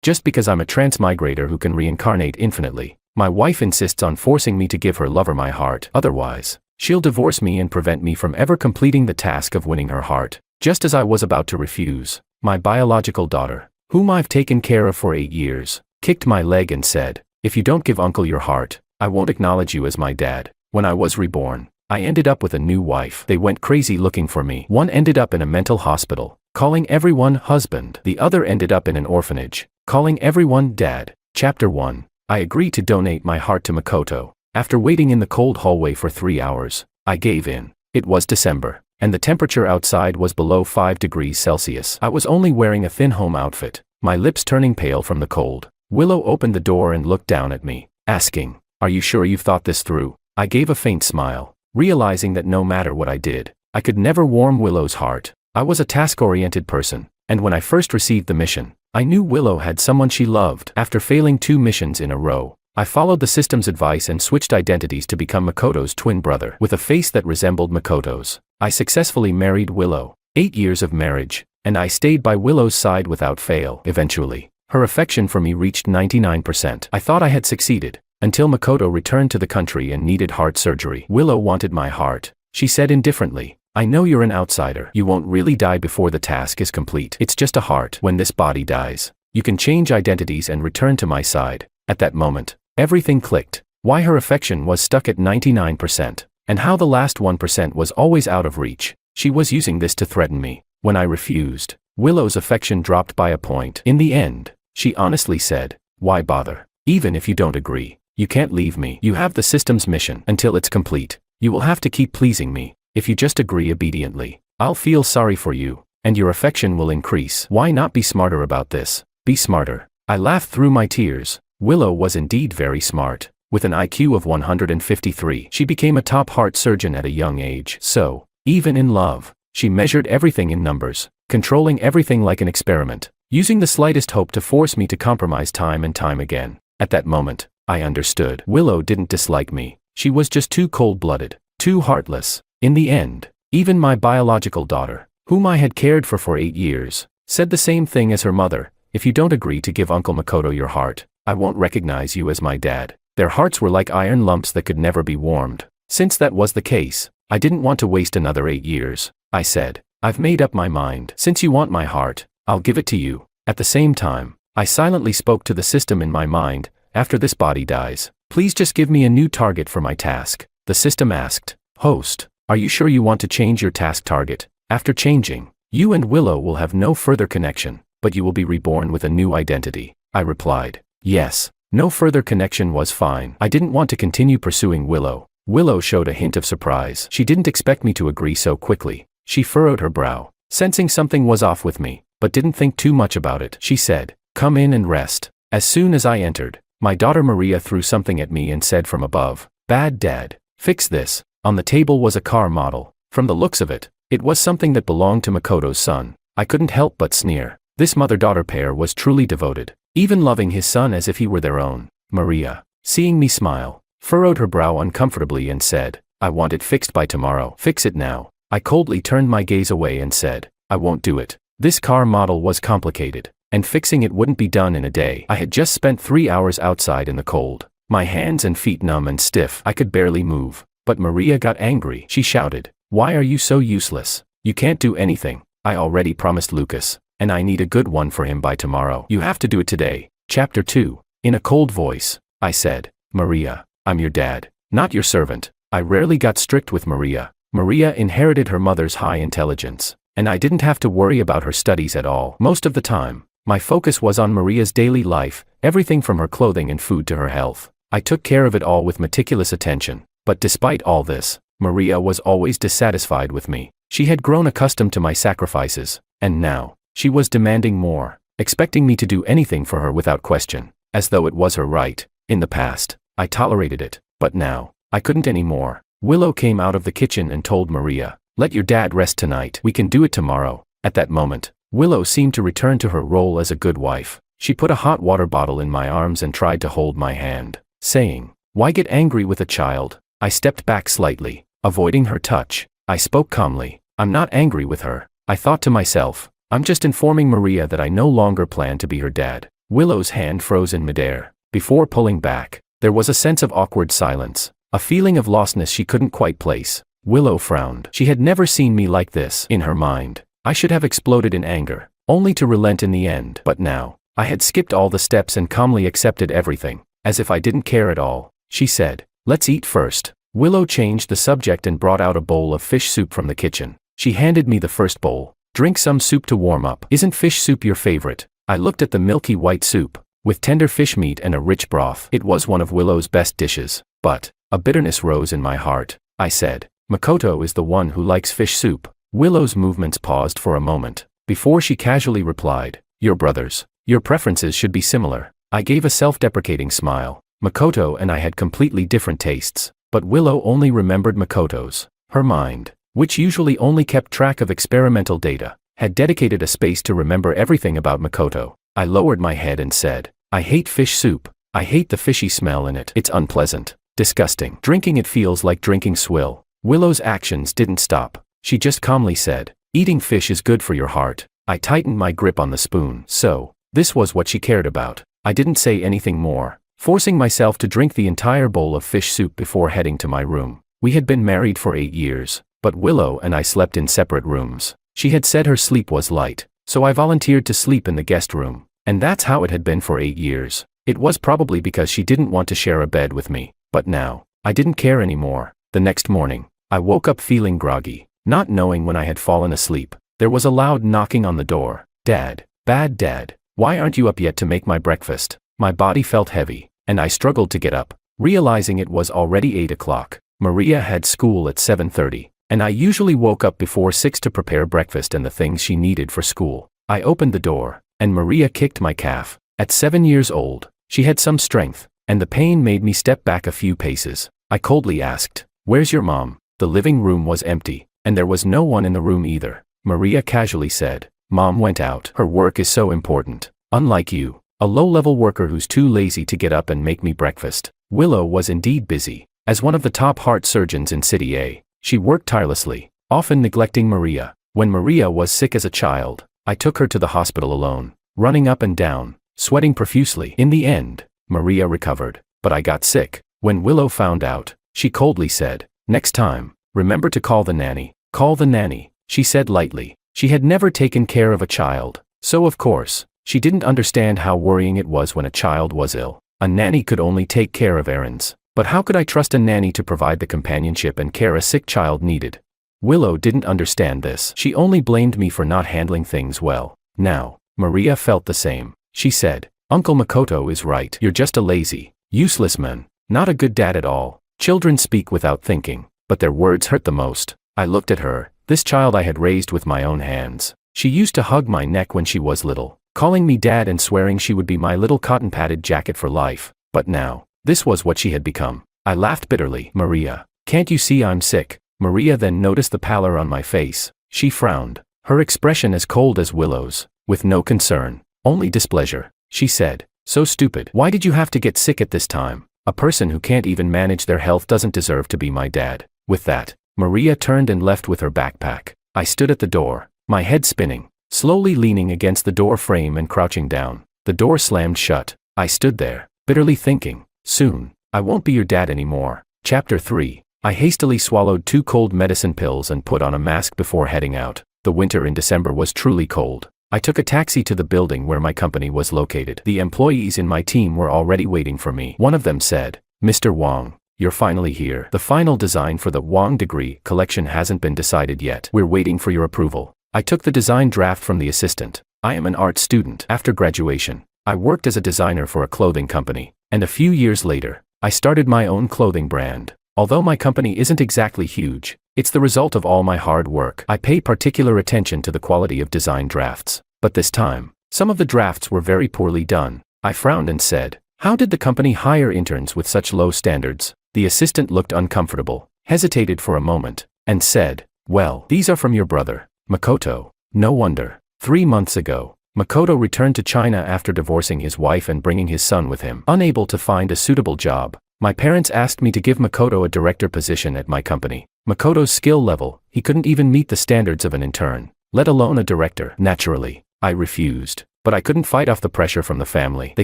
Just because I'm a transmigrator who can reincarnate infinitely, my wife insists on forcing me to give her lover my heart. Otherwise, she'll divorce me and prevent me from ever completing the task of winning her heart. Just as I was about to refuse, my biological daughter, whom I've taken care of for 8 years, kicked my leg and said, "If you don't give uncle your heart, I won't acknowledge you as my dad." When I was reborn, I ended up with a new wife. They went crazy looking for me. One ended up in a mental hospital, calling everyone husband. The other ended up in an orphanage, calling everyone dad. Chapter 1. I agreed to donate my heart to Makoto. After waiting in the cold hallway for 3 hours, I gave in. It was December, and the temperature outside was below 5 degrees Celsius. I was only wearing a thin home outfit, my lips turning pale from the cold. Willow opened the door and looked down at me, asking, "Are you sure you've thought this through?" I gave a faint smile, realizing that no matter what I did, I could never warm Willow's heart. I was a task-oriented person, and when I first received the mission, I knew Willow had someone she loved. After failing 2 missions in a row, I followed the system's advice and switched identities to become Makoto's twin brother. With a face that resembled Makoto's, I successfully married Willow. 8 years of marriage, and I stayed by Willow's side without fail. Eventually, her affection for me reached 99%. I thought I had succeeded, until Makoto returned to the country and needed heart surgery. Willow wanted my heart. She said indifferently, "I know you're an outsider. You won't really die before the task is complete. It's just a heart. When this body dies, you can change identities and return to my side." At that moment, everything clicked. Why her affection was stuck at 99%, and how the last 1% was always out of reach. She was using this to threaten me. When I refused, Willow's affection dropped by a point. In the end, she honestly said, "Why bother? Even if you don't agree, you can't leave me. You have the system's mission. Until it's complete, you will have to keep pleasing me. If you just agree obediently, I'll feel sorry for you, and your affection will increase. Why not be smarter about this? Be smarter." I laughed through my tears. Willow was indeed very smart. With an IQ of 153, she became a top heart surgeon at a young age. So, even in love, she measured everything in numbers, controlling everything like an experiment, using the slightest hope to force me to compromise time and time again. At that moment, I understood. Willow didn't dislike me. She was just too cold-blooded, too heartless. In the end, even my biological daughter, whom I had cared for 8 years, said the same thing as her mother, "If you don't agree to give Uncle Makoto your heart, I won't recognize you as my dad." Their hearts were like iron lumps that could never be warmed. Since that was the case, I didn't want to waste another 8 years. I said, "I've made up my mind. Since you want my heart, I'll give it to you." At the same time, I silently spoke to the system in my mind, "After this body dies, please just give me a new target for my task." The system asked, "Host, are you sure you want to change your task target? After changing, you and Willow will have no further connection, but you will be reborn with a new identity." I replied, "Yes." No further connection was fine. I didn't want to continue pursuing Willow. Willow showed a hint of surprise. She didn't expect me to agree so quickly. She furrowed her brow, sensing something was off with me, but didn't think too much about it. She said, "Come in and rest." As soon as I entered, my daughter Maria threw something at me and said from above, "Bad dad, fix this." On the table was a car model. From the looks of it, it was something that belonged to Makoto's son. I couldn't help but sneer. This mother-daughter pair was truly devoted, even loving his son as if he were their own. Maria, seeing me smile, furrowed her brow uncomfortably and said, "I want it fixed by tomorrow. Fix it now." I coldly turned my gaze away and said, "I won't do it." This car model was complicated, and fixing it wouldn't be done in a day. I had just spent 3 hours outside in the cold, my hands and feet numb and stiff. I could barely move. But Maria got angry. She shouted, "Why are you so useless? You can't do anything. I already promised Lucas, and I need a good one for him by tomorrow. You have to do it today." Chapter 2. In a cold voice, I said, "Maria, I'm your dad, not your servant." I rarely got strict with Maria. Maria inherited her mother's high intelligence, and I didn't have to worry about her studies at all. Most of the time, my focus was on Maria's daily life, everything from her clothing and food to her health. I took care of it all with meticulous attention. But despite all this, Maria was always dissatisfied with me. She had grown accustomed to my sacrifices, and now, she was demanding more, expecting me to do anything for her without question, as though it was her right. In the past, I tolerated it, but now, I couldn't anymore. Willow came out of the kitchen and told Maria, "Let your dad rest tonight. We can do it tomorrow." At that moment, Willow seemed to return to her role as a good wife. She put a hot water bottle in my arms and tried to hold my hand, saying, "Why get angry with a child?" I stepped back slightly, avoiding her touch. I spoke calmly, "I'm not angry with her." I thought to myself, "I'm just informing Maria that I no longer plan to be her dad." Willow's hand froze in midair. Before pulling back, there was a sense of awkward silence, a feeling of lostness she couldn't quite place. Willow frowned. She had never seen me like this. In her mind, I should have exploded in anger, only to relent in the end. But now, I had skipped all the steps and calmly accepted everything, as if I didn't care at all. She said, "Let's eat first." Willow changed the subject and brought out a bowl of fish soup from the kitchen. She handed me the first bowl. "Drink some soup to warm up." "Isn't fish soup your favorite?" I looked at the milky white soup, with tender fish meat and a rich broth. It was one of Willow's best dishes. But a bitterness rose in my heart. I said, "Makoto is the one who likes fish soup." Willow's movements paused for a moment, before she casually replied, "You're brothers. Your preferences should be similar." I gave a self-deprecating smile. Makoto and I had completely different tastes, but Willow only remembered Makoto's. Her mind, which usually only kept track of experimental data, had dedicated a space to remember everything about Makoto. I lowered my head and said, "I hate fish soup. I hate the fishy smell in it. It's unpleasant. Disgusting. Drinking it feels like drinking swill." Willow's actions didn't stop. She just calmly said, "Eating fish is good for your heart." I tightened my grip on the spoon. So, this was what she cared about. I didn't say anything more, forcing myself to drink the entire bowl of fish soup before heading to my room. We had been married for 8 years, but Willow and I slept in separate rooms. She had said her sleep was light, so I volunteered to sleep in the guest room, and that's how it had been for 8 years. It was probably because she didn't want to share a bed with me, but now, I didn't care anymore. The next morning, I woke up feeling groggy, not knowing when I had fallen asleep. There was a loud knocking on the door. "Dad, bad Dad, why aren't you up yet to make my breakfast?" My body felt heavy, and I struggled to get up, realizing it was already 8 o'clock. Maria had school at 7:30, and I usually woke up before 6 to prepare breakfast and the things she needed for school. I opened the door, and Maria kicked my calf. At 7 years old, she had some strength, and the pain made me step back a few paces. I coldly asked, "Where's your mom?" The living room was empty, and there was no one in the room either. Maria casually said, "Mom went out. Her work is so important. Unlike you, a low-level worker who's too lazy to get up and make me breakfast." Willow was indeed busy. As one of the top heart surgeons in City A, she worked tirelessly, often neglecting Maria. When Maria was sick as a child, I took her to the hospital alone, running up and down, sweating profusely. In the end, Maria recovered, but I got sick. When Willow found out, she coldly said, "Next time, remember to call the nanny." "Call the nanny," she said lightly. She had never taken care of a child, so of course, she didn't understand how worrying it was when a child was ill. A nanny could only take care of errands, but how could I trust a nanny to provide the companionship and care a sick child needed? Willow didn't understand this. She only blamed me for not handling things well. Now, Maria felt the same. She said, "Uncle Makoto is right. You're just a lazy, useless man, not a good dad at all." Children speak without thinking, but their words hurt the most. I looked at her, this child I had raised with my own hands. She used to hug my neck when she was little, calling me dad and swearing she would be my little cotton-padded jacket for life. But now, this was what she had become. I laughed bitterly. "Maria, can't you see I'm sick?" Maria then noticed the pallor on my face. She frowned, her expression as cold as Willow's, with no concern, only displeasure. She said, "So stupid. Why did you have to get sick at this time? A person who can't even manage their health doesn't deserve to be my dad." With that, Maria turned and left with her backpack. I stood at the door, my head spinning, slowly leaning against the door frame and crouching down. The door slammed shut. I stood there, bitterly thinking, soon, I won't be your dad anymore. Chapter 3. I hastily swallowed 2 cold medicine pills and put on a mask before heading out. The winter in December was truly cold. I took a taxi to the building where my company was located. The employees in my team were already waiting for me. One of them said, "Mr. Wong, you're finally here. The final design for the Wong degree collection hasn't been decided yet. We're waiting for your approval." I took the design draft from the assistant. I am an art student. After graduation, I worked as a designer for a clothing company, and a few years later, I started my own clothing brand. Although my company isn't exactly huge, it's the result of all my hard work. I pay particular attention to the quality of design drafts. But this time, some of the drafts were very poorly done. I frowned and said, "How did the company hire interns with such low standards?" The assistant looked uncomfortable, hesitated for a moment, and said, "Well, these are from your brother, Makoto." No wonder. 3 months ago, Makoto returned to China after divorcing his wife and bringing his son with him. Unable to find a suitable job, my parents asked me to give Makoto a director position at my company. Makoto's skill level, he couldn't even meet the standards of an intern, let alone a director. Naturally, I refused, But I couldn't fight off the pressure from the family. They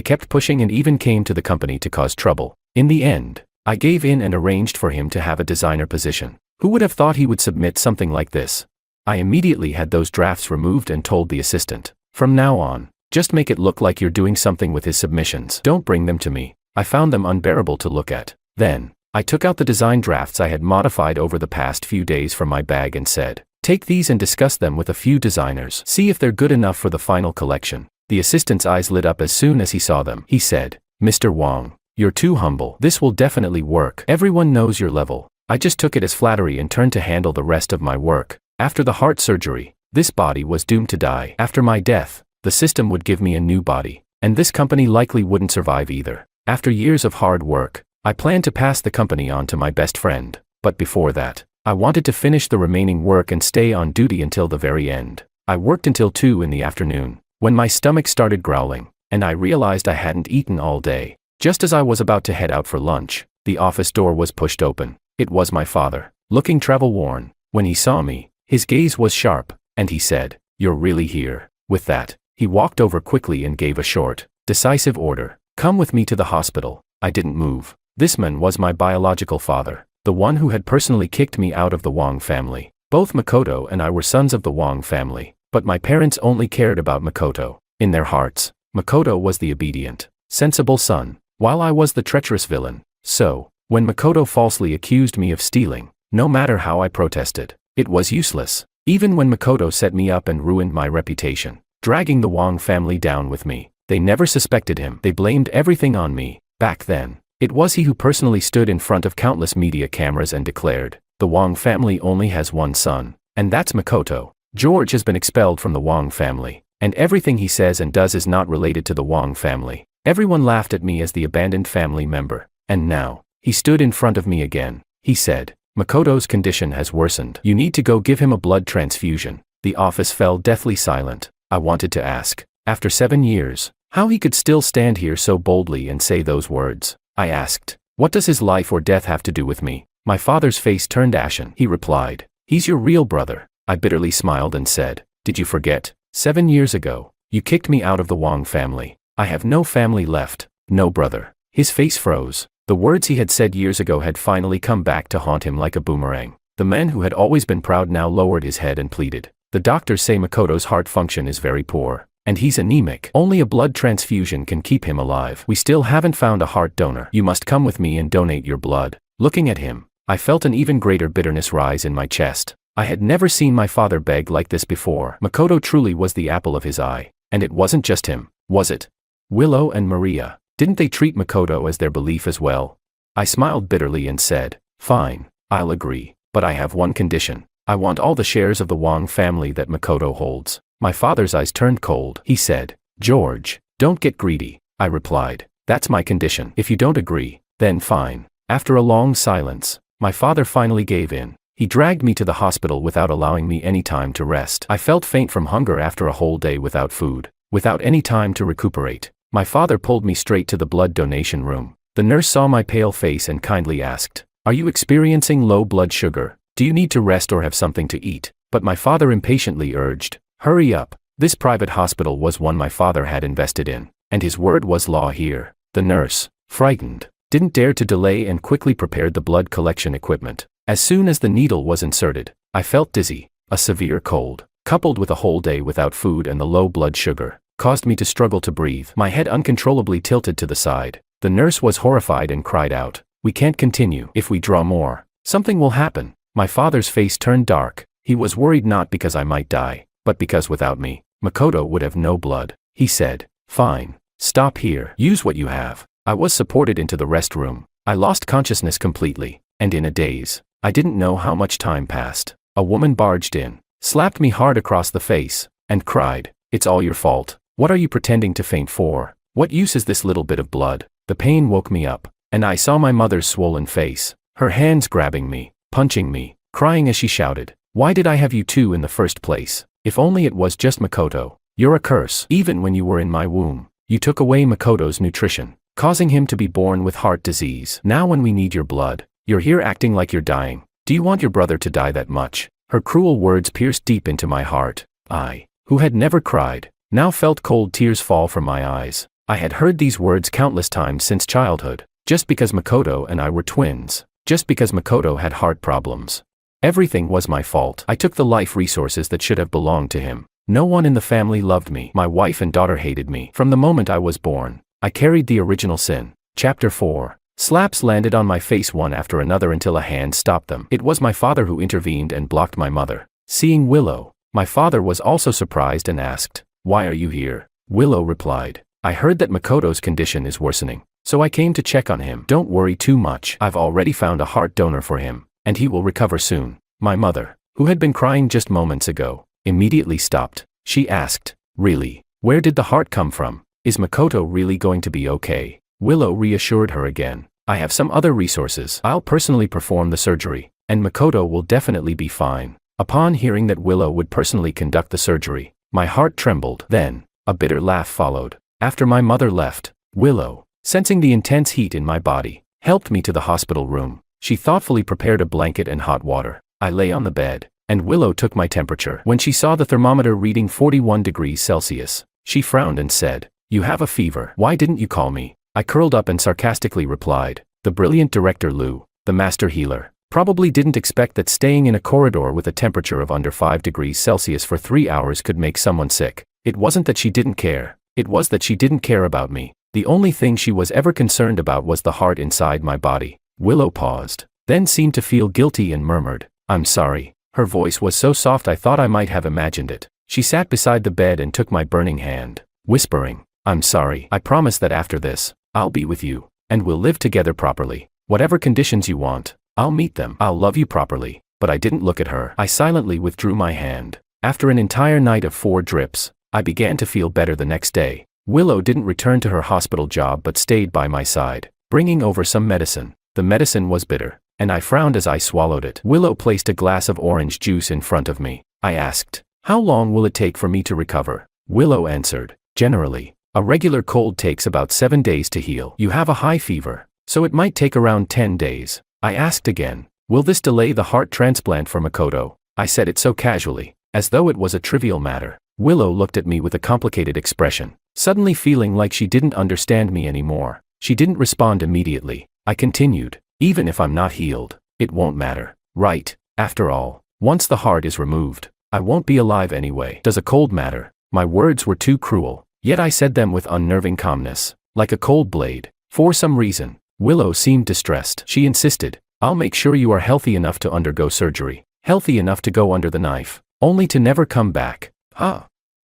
kept pushing and even came to the company to cause trouble. In the end, I gave in and arranged for him to have a designer position. Who would have thought he would submit something like this? I immediately had those drafts removed and told the assistant, from now on, just make it look like you're doing something with his submissions. Don't bring them to me. I found them unbearable to look at. Then, I took out the design drafts I had modified over the past few days from my bag and said, take these and discuss them with a few designers. See if they're good enough for the final collection. The assistant's eyes lit up as soon as he saw them. He said, Mr. Wong, you're too humble. This will definitely work. Everyone knows your level. I just took it as flattery and turned to handle the rest of my work. After the heart surgery, this body was doomed to die. After my death, the system would give me a new body, and this company likely wouldn't survive either. After years of hard work, I planned to pass the company on to my best friend, but before that, I wanted to finish the remaining work and stay on duty until the very end. I worked until 2 in the afternoon, when my stomach started growling, and I realized I hadn't eaten all day. Just as I was about to head out for lunch, the office door was pushed open. It was my father, looking travel-worn. When he saw me, his gaze was sharp, and he said, "You're really here." With that, he walked over quickly and gave a short, decisive order. "Come with me to the hospital." I didn't move. This man was my biological father, the one who had personally kicked me out of the Wong family. Both Makoto and I were sons of the Wong family, but my parents only cared about Makoto. In their hearts, Makoto was the obedient, sensible son, while I was the treacherous villain. So, when Makoto falsely accused me of stealing, no matter how I protested, it was useless. Even when Makoto set me up and ruined my reputation, dragging the Wong family down with me, they never suspected him. They blamed everything on me. Back then, it was he who personally stood in front of countless media cameras and declared, "The Wong family only has one son, and that's Makoto. George has been expelled from the Wong family, and everything he says and does is not related to the Wong family." Everyone laughed at me as the abandoned family member, and now, he stood in front of me again. He said, "Makoto's condition has worsened. You need to go give him a blood transfusion." The office fell deathly silent. I wanted to ask, after 7 years, how he could still stand here so boldly and say those words. I asked, "What does his life or death have to do with me?" My father's face turned ashen. He replied, "He's your real brother." I bitterly smiled and said, "Did you forget? 7 years ago, you kicked me out of the Wong family. I have no family left, no brother." His face froze. The words he had said years ago had finally come back to haunt him like a boomerang. The man who had always been proud now lowered his head and pleaded, "The doctors say Makoto's heart function is very poor, and he's anemic. Only a blood transfusion can keep him alive. We still haven't found a heart donor. You must come with me and donate your blood." Looking at him, I felt an even greater bitterness rise in my chest. I had never seen my father beg like this before. Makoto truly was the apple of his eye. And it wasn't just him, was it? Willow and Maria, didn't they treat Makoto as their belief as well? I smiled bitterly and said, "Fine, I'll agree, but I have one condition. I want all the shares of the Wong family that Makoto holds." My father's eyes turned cold. He said, "George, don't get greedy." I replied, "That's my condition. If you don't agree, then fine." After a long silence, my father finally gave in. He dragged me to the hospital without allowing me any time to rest. I felt faint from hunger after a whole day without food, without any time to recuperate. My father pulled me straight to the blood donation room. The nurse saw my pale face and kindly asked, "Are you experiencing low blood sugar? Do you need to rest or have something to eat?" But my father impatiently urged, "Hurry up." This private hospital was one my father had invested in, and his word was law here. The nurse, frightened, didn't dare to delay and quickly prepared the blood collection equipment. As soon as the needle was inserted, I felt dizzy. A severe cold, coupled with a whole day without food and the low blood sugar, caused me to struggle to breathe. My head uncontrollably tilted to the side. The nurse was horrified and cried out, "We can't continue. If we draw more, something will happen." My father's face turned dark. He was worried not because I might die, but because without me, Makoto would have no blood. He said, "Fine. Stop here. Use what you have." I was supported into the restroom. I lost consciousness completely, and in a daze, I didn't know how much time passed. A woman barged in, slapped me hard across the face, and cried, "It's all your fault. What are you pretending to faint for? What use is this little bit of blood?" The pain woke me up, and I saw my mother's swollen face, her hands grabbing me, punching me, crying as she shouted, "Why did I have you two in the first place? If only it was just Makoto. You're a curse. Even when you were in my womb, you took away Makoto's nutrition, causing him to be born with heart disease. Now when we need your blood, you're here acting like you're dying. Do you want your brother to die that much?" Her cruel words pierced deep into my heart. I, who had never cried, now felt cold tears fall from my eyes. I had heard these words countless times since childhood. Just because Makoto and I were twins. Just because Makoto had heart problems. Everything was my fault. I took the life resources that should have belonged to him. No one in the family loved me. My wife and daughter hated me. From the moment I was born, I carried the original sin. Chapter 4. Slaps landed on my face one after another until a hand stopped them. It was my father who intervened and blocked my mother. Seeing Willow, my father was also surprised and asked, "Why are you here?" Willow replied, "I heard that Makoto's condition is worsening, so I came to check on him. Don't worry too much. I've already found a heart donor for him, and he will recover soon." My mother, who had been crying just moments ago, immediately stopped. She asked, "Really? Where did the heart come from? Is Makoto really going to be okay?" Willow reassured her again, "I have some other resources. I'll personally perform the surgery, and Makoto will definitely be fine." Upon hearing that Willow would personally conduct the surgery, my heart trembled. Then, a bitter laugh followed. After my mother left, Willow, sensing the intense heat in my body, helped me to the hospital room. She thoughtfully prepared a blanket and hot water. I lay on the bed, and Willow took my temperature. When she saw the thermometer reading 41 degrees Celsius, she frowned and said, "You have a fever. Why didn't you call me?" I curled up and sarcastically replied, "The brilliant director Lu, the master healer, probably didn't expect that staying in a corridor with a temperature of under 5 degrees Celsius for 3 hours could make someone sick. It wasn't that she didn't care. It was that she didn't care about me. The only thing she was ever concerned about was the heart inside my body." Willow paused, then seemed to feel guilty and murmured, "I'm sorry." Her voice was so soft I thought I might have imagined it. She sat beside the bed and took my burning hand, whispering, "I'm sorry. I promise that after this, I'll be with you, and we'll live together properly. Whatever conditions you want, I'll meet them. I'll love you properly." But I didn't look at her. I silently withdrew my hand. After an entire night of 4 drips, I began to feel better the next day. Willow didn't return to her hospital job but stayed by my side, bringing over some medicine. The medicine was bitter, and I frowned as I swallowed it. Willow placed a glass of orange juice in front of me. I asked, "How long will it take for me to recover?" Willow answered, "Generally, a regular cold takes about 7 days to heal. You have a high fever, so it might take around 10 days. I asked again, "Will this delay the heart transplant for Makoto?" I said it so casually, as though it was a trivial matter. Willow looked at me with a complicated expression, suddenly feeling like she didn't understand me anymore. She didn't respond immediately. I continued, "Even if I'm not healed, it won't matter, right? After all, once the heart is removed, I won't be alive anyway. Does a cold matter?" My words were too cruel, yet I said them with unnerving calmness, like a cold blade. For some reason, Willow seemed distressed. She insisted, "I'll make sure you are healthy enough to undergo surgery, healthy enough to go under the knife, only to never come back."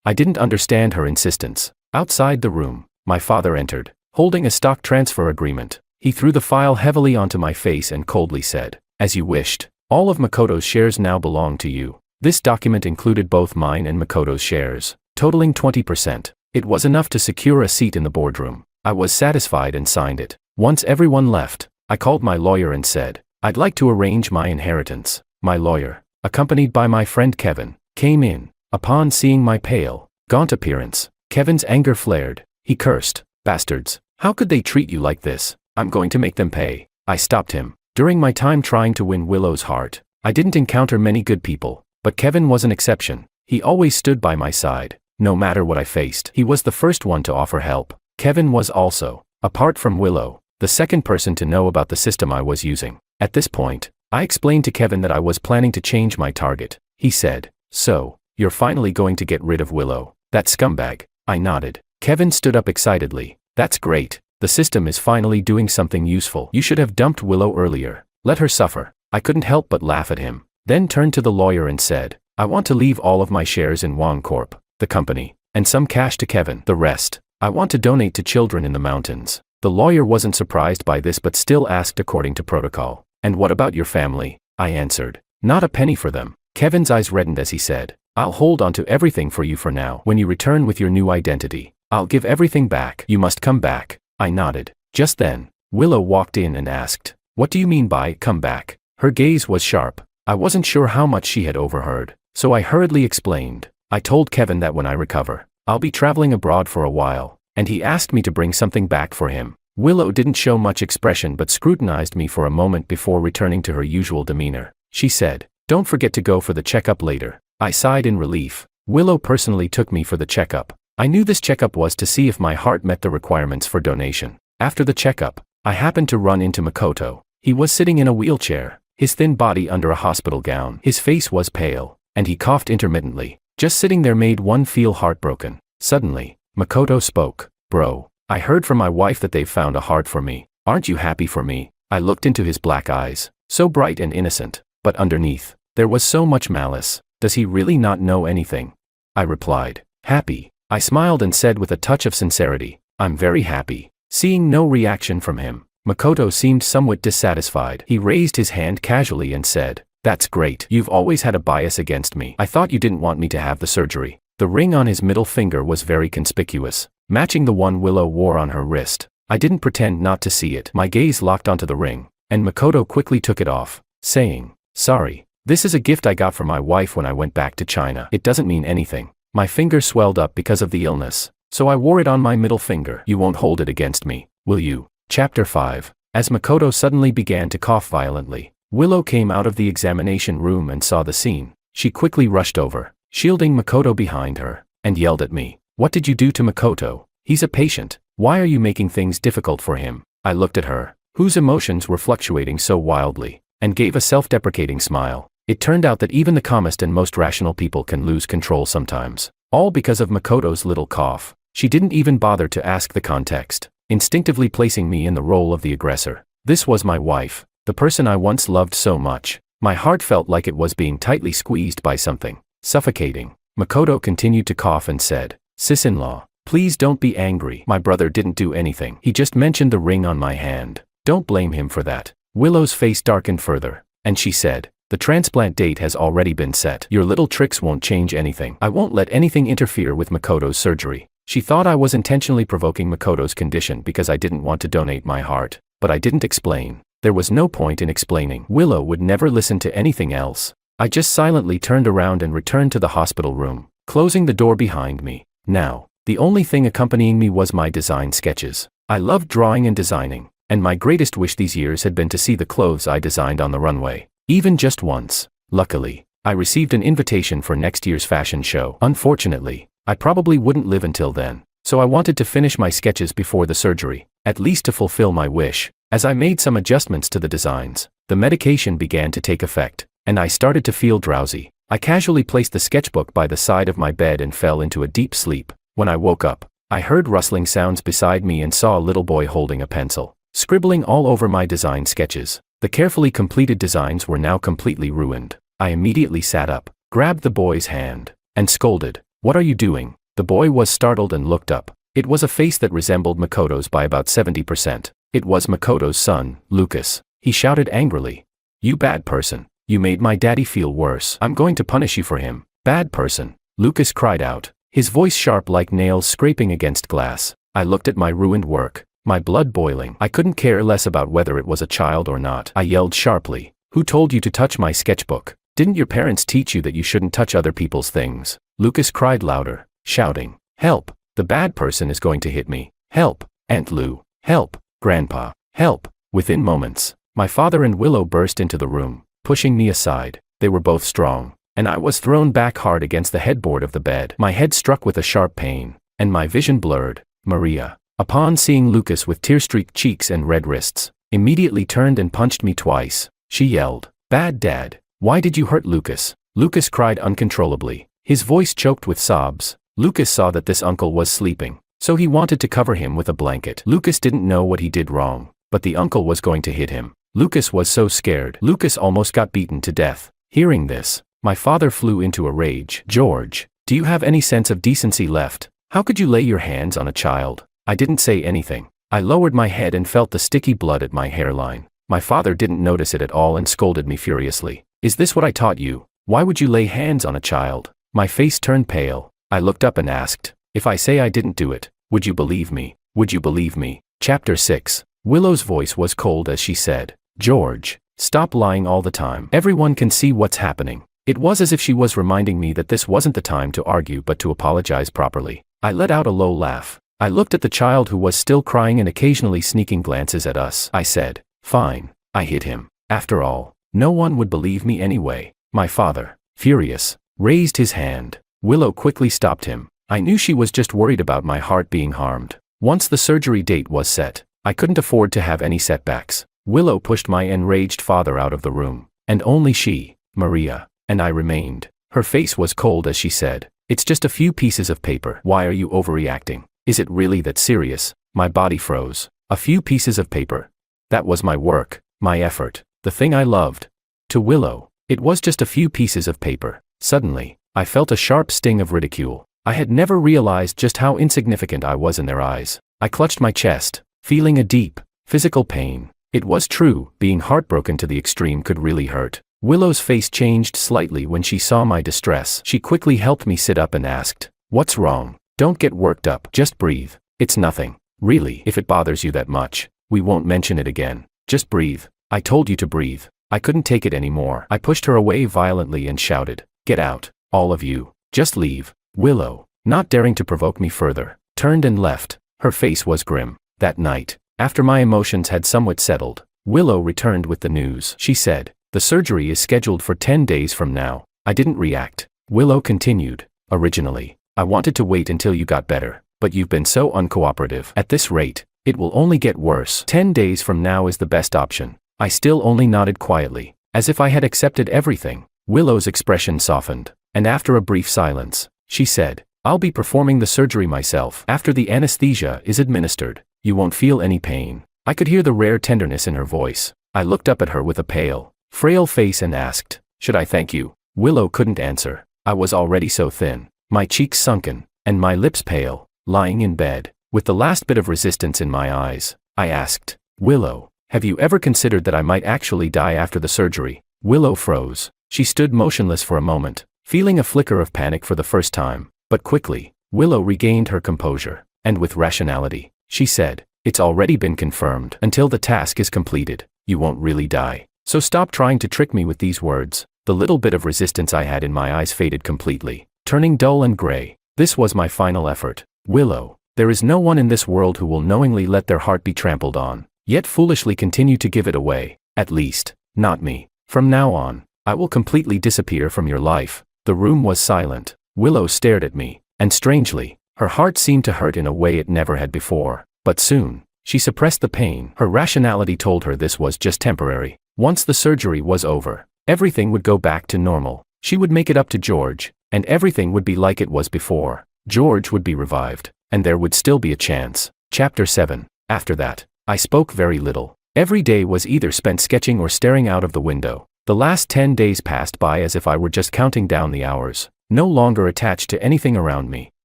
I didn't understand her insistence. Outside the room, my father entered, holding a stock transfer agreement. He threw the file heavily onto my face and coldly said, "As you wished. All of Makoto's shares now belong to you." This document included both mine and Makoto's shares, totaling 20%. It was enough to secure a seat in the boardroom. I was satisfied and signed it. Once everyone left, I called my lawyer and said, "I'd like to arrange my inheritance." My lawyer, accompanied by my friend Kevin, came in. Upon seeing my pale, gaunt appearance, Kevin's anger flared. He cursed, "Bastards, how could they treat you like this? I'm going to make them pay." I stopped him. During my time trying to win Willow's heart, I didn't encounter many good people, but Kevin was an exception. He always stood by my side, no matter what I faced. He was the first one to offer help. Kevin was also, apart from Willow, the second person to know about the system I was using. At this point, I explained to Kevin that I was planning to change my target. He said, "So, you're finally going to get rid of Willow, that scumbag?" I nodded. Kevin stood up excitedly. "That's great. The system is finally doing something useful. You should have dumped Willow earlier. Let her suffer." I couldn't help but laugh at him, then turned to the lawyer and said, "I want to leave all of my shares in Wong Corp, the company, and some cash to Kevin. The rest, I want to donate to children in the mountains." The lawyer wasn't surprised by this but still asked according to protocol, "And what about your family?" I answered, "Not a penny for them." Kevin's eyes reddened as he said, "I'll hold on to everything for you for now. When you return with your new identity, I'll give everything back. You must come back." I nodded. Just then, Willow walked in and asked, "What do you mean by come back?" Her gaze was sharp. I wasn't sure how much she had overheard, so I hurriedly explained. "I told Kevin that when I recover, I'll be traveling abroad for a while, and he asked me to bring something back for him." Willow didn't show much expression but scrutinized me for a moment before returning to her usual demeanor. She said, "Don't forget to go for the checkup later." I sighed in relief. Willow personally took me for the checkup. I knew this checkup was to see if my heart met the requirements for donation. After the checkup, I happened to run into Makoto. He was sitting in a wheelchair, his thin body under a hospital gown. His face was pale, and he coughed intermittently. Just sitting there made one feel heartbroken. Suddenly, Makoto spoke. Bro, I heard from my wife that they've found a heart for me. Aren't you happy for me? I looked into his black eyes, so bright and innocent, but underneath, there was so much malice. Does he really not know anything? I replied, happy. I smiled and said with a touch of sincerity, I'm very happy. Seeing no reaction from him, Makoto seemed somewhat dissatisfied. He raised his hand casually and said, that's great. You've always had a bias against me. I thought you didn't want me to have the surgery. The ring on his middle finger was very conspicuous, matching the one Willow wore on her wrist. I didn't pretend not to see it. My gaze locked onto the ring, and Makoto quickly took it off, saying, sorry. This is a gift I got for my wife when I went back to China. It doesn't mean anything. My finger swelled up because of the illness, so I wore it on my middle finger. You won't hold it against me, will you? Chapter 5. As Makoto suddenly began to cough violently, Willow came out of the examination room and saw the scene. She quickly rushed over, shielding Makoto behind her, and yelled at me. What did you do to Makoto? He's a patient. Why are you making things difficult for him? I looked at her, whose emotions were fluctuating so wildly, and gave a self-deprecating smile. It turned out that even the calmest and most rational people can lose control sometimes. All because of Makoto's little cough. She didn't even bother to ask the context, instinctively placing me in the role of the aggressor. This was my wife, the person I once loved so much. My heart felt like it was being tightly squeezed by something, suffocating. Makoto continued to cough and said, sis-in-law, please don't be angry. My brother didn't do anything. He just mentioned the ring on my hand. Don't blame him for that. Willow's face darkened further, and she said, the transplant date has already been set. Your little tricks won't change anything. I won't let anything interfere with Makoto's surgery. She thought I was intentionally provoking Makoto's condition because I didn't want to donate my heart, but I didn't explain. There was no point in explaining. Willow would never listen to anything else. I just silently turned around and returned to the hospital room, closing the door behind me. Now, the only thing accompanying me was my design sketches. I loved drawing and designing, and my greatest wish these years had been to see the clothes I designed on the runway. Even just once. Luckily, I received an invitation for next year's fashion show. Unfortunately, I probably wouldn't live until then, so I wanted to finish my sketches before the surgery, at least to fulfill my wish. As I made some adjustments to the designs, the medication began to take effect, and I started to feel drowsy. I casually placed the sketchbook by the side of my bed and fell into a deep sleep. When I woke up, I heard rustling sounds beside me and saw a little boy holding a pencil, scribbling all over my design sketches. The carefully completed designs were now completely ruined. I immediately sat up, grabbed the boy's hand, and scolded, what are you doing? The boy was startled and looked up. It was a face that resembled Makoto's by about 70%. It was Makoto's son, Lucas. He shouted angrily, you bad person. You made my daddy feel worse. I'm going to punish you for him. Bad person. Lucas cried out, his voice sharp like nails scraping against glass. I looked at my ruined work, my blood boiling. I couldn't care less about whether it was a child or not. I yelled sharply, who told you to touch my sketchbook? Didn't your parents teach you that you shouldn't touch other people's things? Lucas cried louder, shouting, help, the bad person is going to hit me. Help, Aunt Lou. Help, Grandpa. Help. Within moments, my father and Willow burst into the room, pushing me aside. They were both strong, and I was thrown back hard against the headboard of the bed. My head struck with a sharp pain, and my vision blurred. Maria, upon seeing Lucas with tear-streaked cheeks and red wrists, immediately turned and punched me twice. She yelled, bad dad, why did you hurt Lucas? Lucas cried uncontrollably, his voice choked with sobs. Lucas saw that this uncle was sleeping, so he wanted to cover him with a blanket. Lucas didn't know what he did wrong, but the uncle was going to hit him. Lucas was so scared. Lucas almost got beaten to death. Hearing this, my father flew into a rage. George, do you have any sense of decency left? How could you lay your hands on a child? I didn't say anything. I lowered my head and felt the sticky blood at my hairline. My father didn't notice it at all and scolded me furiously. Is this what I taught you? Why would you lay hands on a child? My face turned pale. I looked up and asked, if I say I didn't do it, would you believe me? Would you believe me? Chapter 6. Willow's voice was cold as she said, George, stop lying all the time. Everyone can see what's happening. It was as if she was reminding me that this wasn't the time to argue but to apologize properly. I let out a low laugh. I looked at the child who was still crying and occasionally sneaking glances at us. I said, fine, I hit him. After all, no one would believe me anyway. My father, furious, raised his hand. Willow quickly stopped him. I knew she was just worried about my heart being harmed. Once the surgery date was set, I couldn't afford to have any setbacks. Willow pushed my enraged father out of the room, and only she, Maria, and I remained. Her face was cold as she said, "It's just a few pieces of paper. Why are you overreacting? Is it really that serious?" My body froze. A few pieces of paper. That was my work, my effort, the thing I loved. To Willow, it was just a few pieces of paper. Suddenly, I felt a sharp sting of ridicule. I had never realized just how insignificant I was in their eyes. I clutched my chest, feeling a deep, physical pain. It was true, being heartbroken to the extreme could really hurt. Willow's face changed slightly when she saw my distress. She quickly helped me sit up and asked, "What's wrong? Don't get worked up, just breathe. It's nothing. Really, if it bothers you that much, we won't mention it again. Just breathe. I told you to breathe." I couldn't take it anymore. I pushed her away violently and shouted, "Get out, all of you. Just leave." Willow, not daring to provoke me further, turned and left. Her face was grim. That night, after my emotions had somewhat settled, Willow returned with the news. She said, "The surgery is scheduled for 10 days from now." I didn't react. Willow continued, "Originally, I wanted to wait until you got better, but you've been so uncooperative. At this rate, it will only get worse. 10 days from now is the best option." I still only nodded quietly, as if I had accepted everything. Willow's expression softened, and after a brief silence, she said, "I'll be performing the surgery myself. After the anesthesia is administered, you won't feel any pain." I could hear the rare tenderness in her voice. I looked up at her with a pale, frail face and asked, "Should I thank you?" Willow couldn't answer. I was already so thin, my cheeks sunken, and my lips pale, lying in bed, with the last bit of resistance in my eyes. I asked, "Willow, have you ever considered that I might actually die after the surgery?" Willow froze. She stood motionless for a moment, feeling a flicker of panic for the first time, but quickly, Willow regained her composure, and with rationality, she said, "It's already been confirmed. Until the task is completed, you won't really die. So stop trying to trick me with these words." The little bit of resistance I had in my eyes faded completely, turning dull and gray. This was my final effort. "Willow, there is no one in this world who will knowingly let their heart be trampled on, yet foolishly continue to give it away. At least, not me. From now on, I will completely disappear from your life." The room was silent. Willow stared at me, and strangely, her heart seemed to hurt in a way it never had before. But soon, she suppressed the pain. Her rationality told her this was just temporary. Once the surgery was over, everything would go back to normal. She would make it up to George, and everything would be like it was before. George would be revived, and there would still be a chance. Chapter 7. After that, I spoke very little. Every day was either spent sketching or staring out of the window. The last 10 days passed by as if I were just counting down the hours, no longer attached to anything around me.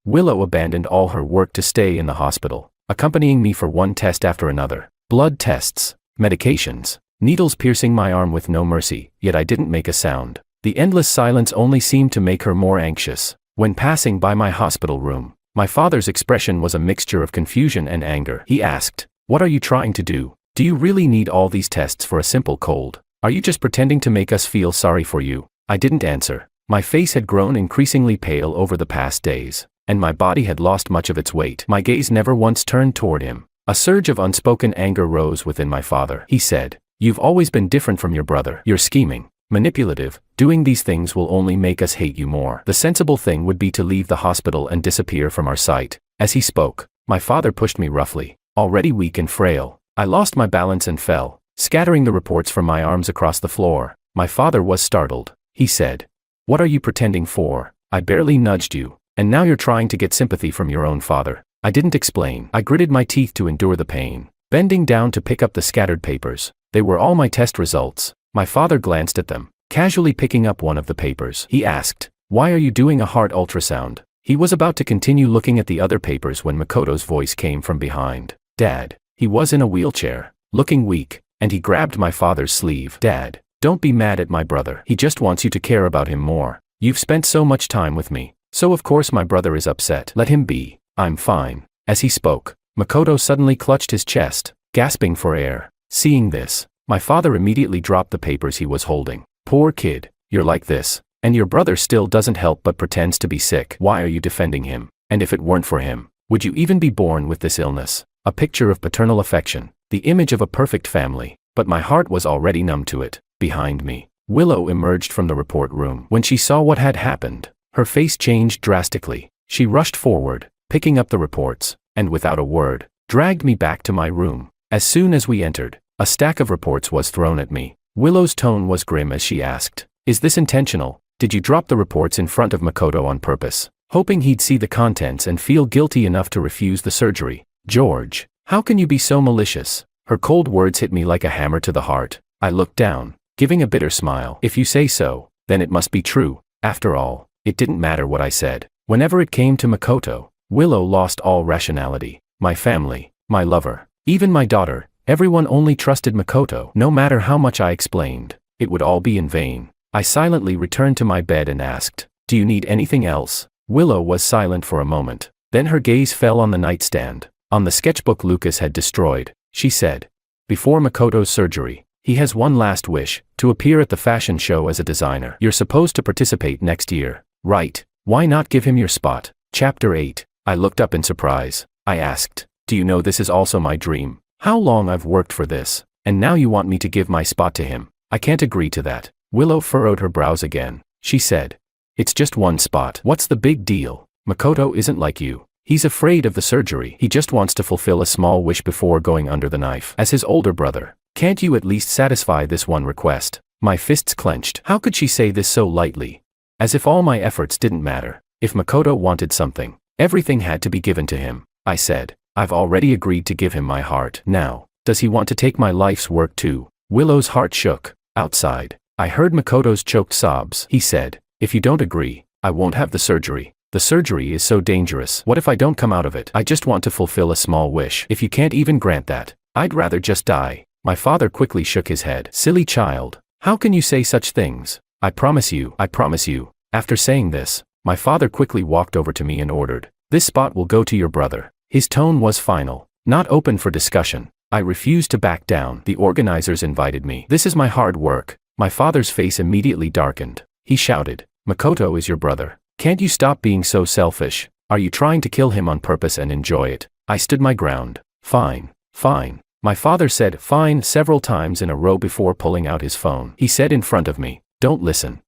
Willow abandoned all her work to stay in the hospital, accompanying me for one test after another. Blood tests, medications, needles piercing my arm with no mercy, yet I didn't make a sound. The endless silence only seemed to make her more anxious. When passing by my hospital room, my father's expression was a mixture of confusion and anger. He asked, "What are you trying to do? Do you really need all these tests for a simple cold? Are you just pretending to make us feel sorry for you?" I didn't answer. My face had grown increasingly pale over the past days, and my body had lost much of its weight. My gaze never once turned toward him. A surge of unspoken anger rose within my father. He said, "You've always been different from your brother. You're scheming, manipulative. Doing these things will only make us hate you more. The sensible thing would be to leave the hospital and disappear from our sight." As he spoke, my father pushed me roughly. Already weak and frail, I lost my balance and fell, scattering the reports from my arms across the floor. My father was startled. He said, "What are you pretending for? I barely nudged you, and now you're trying to get sympathy from your own father." I didn't explain. I gritted my teeth to endure the pain, bending down to pick up the scattered papers. They were all my test results. My father glanced at them, casually picking up one of the papers. He asked, "Why are you doing a heart ultrasound?" He was about to continue looking at the other papers when Makoto's voice came from behind. "Dad." He was in a wheelchair, looking weak, and he grabbed my father's sleeve. "Dad, don't be mad at my brother. He just wants you to care about him more. You've spent so much time with me, so of course my brother is upset. Let him be. I'm fine." As he spoke, Makoto suddenly clutched his chest, gasping for air. Seeing this, my father immediately dropped the papers he was holding. "Poor kid, you're like this, and your brother still doesn't help but pretends to be sick. Why are you defending him? And if it weren't for him, would you even be born with this illness?" A picture of paternal affection, the image of a perfect family, but my heart was already numb to it. Behind me, Willow emerged from the report room. When she saw what had happened, her face changed drastically. She rushed forward, picking up the reports, and without a word, dragged me back to my room. As soon as we entered, a stack of reports was thrown at me. Willow's tone was grim as she asked, "Is this intentional? Did you drop the reports in front of Makoto on purpose, hoping he'd see the contents and feel guilty enough to refuse the surgery? George, how can you be so malicious?" Her cold words hit me like a hammer to the heart. I looked down, giving a bitter smile. "If you say so, then it must be true." After all, it didn't matter what I said. Whenever it came to Makoto, Willow lost all rationality. My family, my lover, even my daughter, everyone only trusted Makoto. No matter how much I explained, it would all be in vain. I silently returned to my bed and asked, "Do you need anything else?" Willow was silent for a moment. Then her gaze fell on the nightstand, on the sketchbook Lucas had destroyed. She said, "Before Makoto's surgery, he has one last wish, to appear at the fashion show as a designer. You're supposed to participate next year, right? Why not give him your spot?" Chapter 8. I looked up in surprise. I asked, "Do you know this is also my dream? How long I've worked for this, and now you want me to give my spot to him? I can't agree to that." Willow furrowed her brows again. She said, "It's just one spot. What's the big deal? Makoto isn't like you. He's afraid of the surgery. He just wants to fulfill a small wish before going under the knife. As his older brother, can't you at least satisfy this one request?" My fists clenched. How could she say this so lightly? As if all my efforts didn't matter. If Makoto wanted something, everything had to be given to him. I said, "I've already agreed to give him my heart. Now, does he want to take my life's work too?" Willow's heart shook. Outside, I heard Makoto's choked sobs. He said, "If you don't agree, I won't have the surgery. The surgery is so dangerous. What if I don't come out of it? I just want to fulfill a small wish. If you can't even grant that, I'd rather just die." My father quickly shook his head. "Silly child, how can you say such things? I promise you, I promise you." After saying this, my father quickly walked over to me and ordered, "This spot will go to your brother." His tone was final, not open for discussion. I refused to back down. "The organizers invited me. This is my hard work." My father's face immediately darkened. He shouted, "Makoto is your brother. Can't you stop being so selfish? Are you trying to kill him on purpose and enjoy it?" I stood my ground. "Fine, fine." My father said "fine" several times in a row before pulling out his phone. He said in front of me, "Don't listen."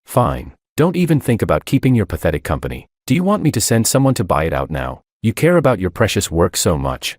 Fine. Don't even think about keeping your pathetic company. Do you want me to send someone to buy it out now? You care about your precious work so much.